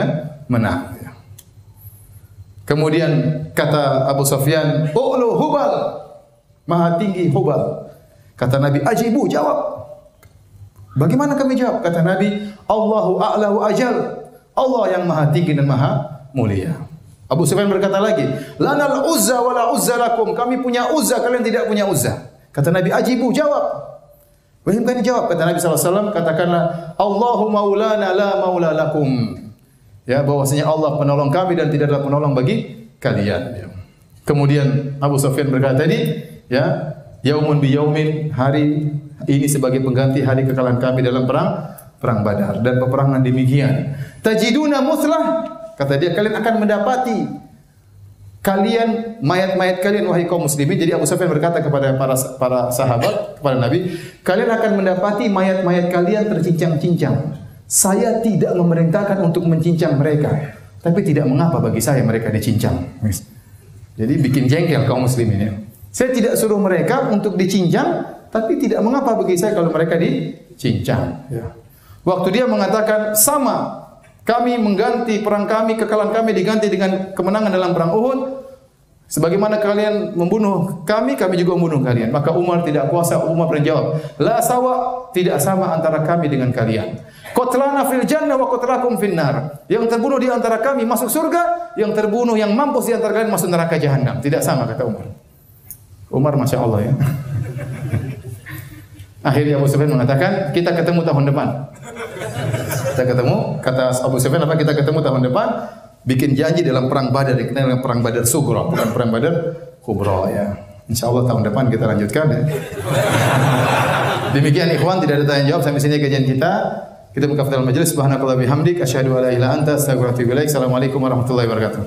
Speaker 1: menang. Kemudian kata Abu Sufyan, "Ulu Hubal." Maha tinggi Hubal. Kata Nabi, "Ajibu, jawab." Bagaimana kami jawab? Kata Nabi, "Allahu a'la wa ajal." Allah yang maha tinggi dan maha mulia. Abu Sufyan berkata lagi, "Lanal uzza wa la uzza lakum." Kami punya uzza, kalian tidak punya uzza. Kata Nabi, "Ajibu, jawab." Bagaimana dijawab? Kata Nabi SAW, katakanlah, "Allahu maulana la maula lakum." Ya, bahwasanya Allah penolong kami dan tidak ada penolong bagi kalian. Ya. Kemudian Abu Sufyan berkata tadi, ya, yaumun bi yaumin, hari ini sebagai pengganti hari kekalahan kami dalam perang Badar, dan peperangan demikian. Tajiduna muslah, kata dia, kalian akan mendapati kalian mayat-mayat kalian wahai kaum muslimin. Jadi Abu Sufyan berkata kepada para sahabat, kepada Nabi, kalian akan mendapati mayat-mayat kalian tercincang-cincang. Saya tidak memerintahkan untuk mencincang mereka, tapi tidak mengapa bagi saya mereka dicincang. Jadi bikin jengkel kaum muslimin ya. Saya tidak suruh mereka untuk dicincang, tapi tidak mengapa bagi saya kalau mereka dicincang. Ya. Waktu dia mengatakan sama, kami mengganti perang kami, kekalahan kami diganti dengan kemenangan dalam perang Uhud. Sebagaimana kalian membunuh kami, kami juga membunuh kalian. Maka Umar tidak kuasa. Umar menjawab, la sawa, tidak sama antara kami dengan kalian. Qatlana fil jannah wa qatlakum fin nar. Yang terbunuh di antara kami masuk surga, yang terbunuh, yang mampus di antara kalian masuk neraka jahanam. Tidak sama, kata Umar. Umar Masya Allah ya. Akhirnya Abu Sufyan mengatakan, kita ketemu tahun depan. Kita ketemu, kata Abu Sufyan apa? Kita ketemu tahun depan, bikin janji dalam perang Badar, dikenal dengan perang Badar Sughra, bukan perang Badar Kubra ya. Insya Allah tahun depan kita lanjutkan ya. Demikian ikhwan, tidak ada tanya jawab, sampai sini kajian kita. Kita buka fathul majelis. Subhanakallah bihamdik, asyhadu an la ilaha illa anta, astaghfiruka wa atubu ilaik. Assalamualaikum warahmatullahi wabarakatuh.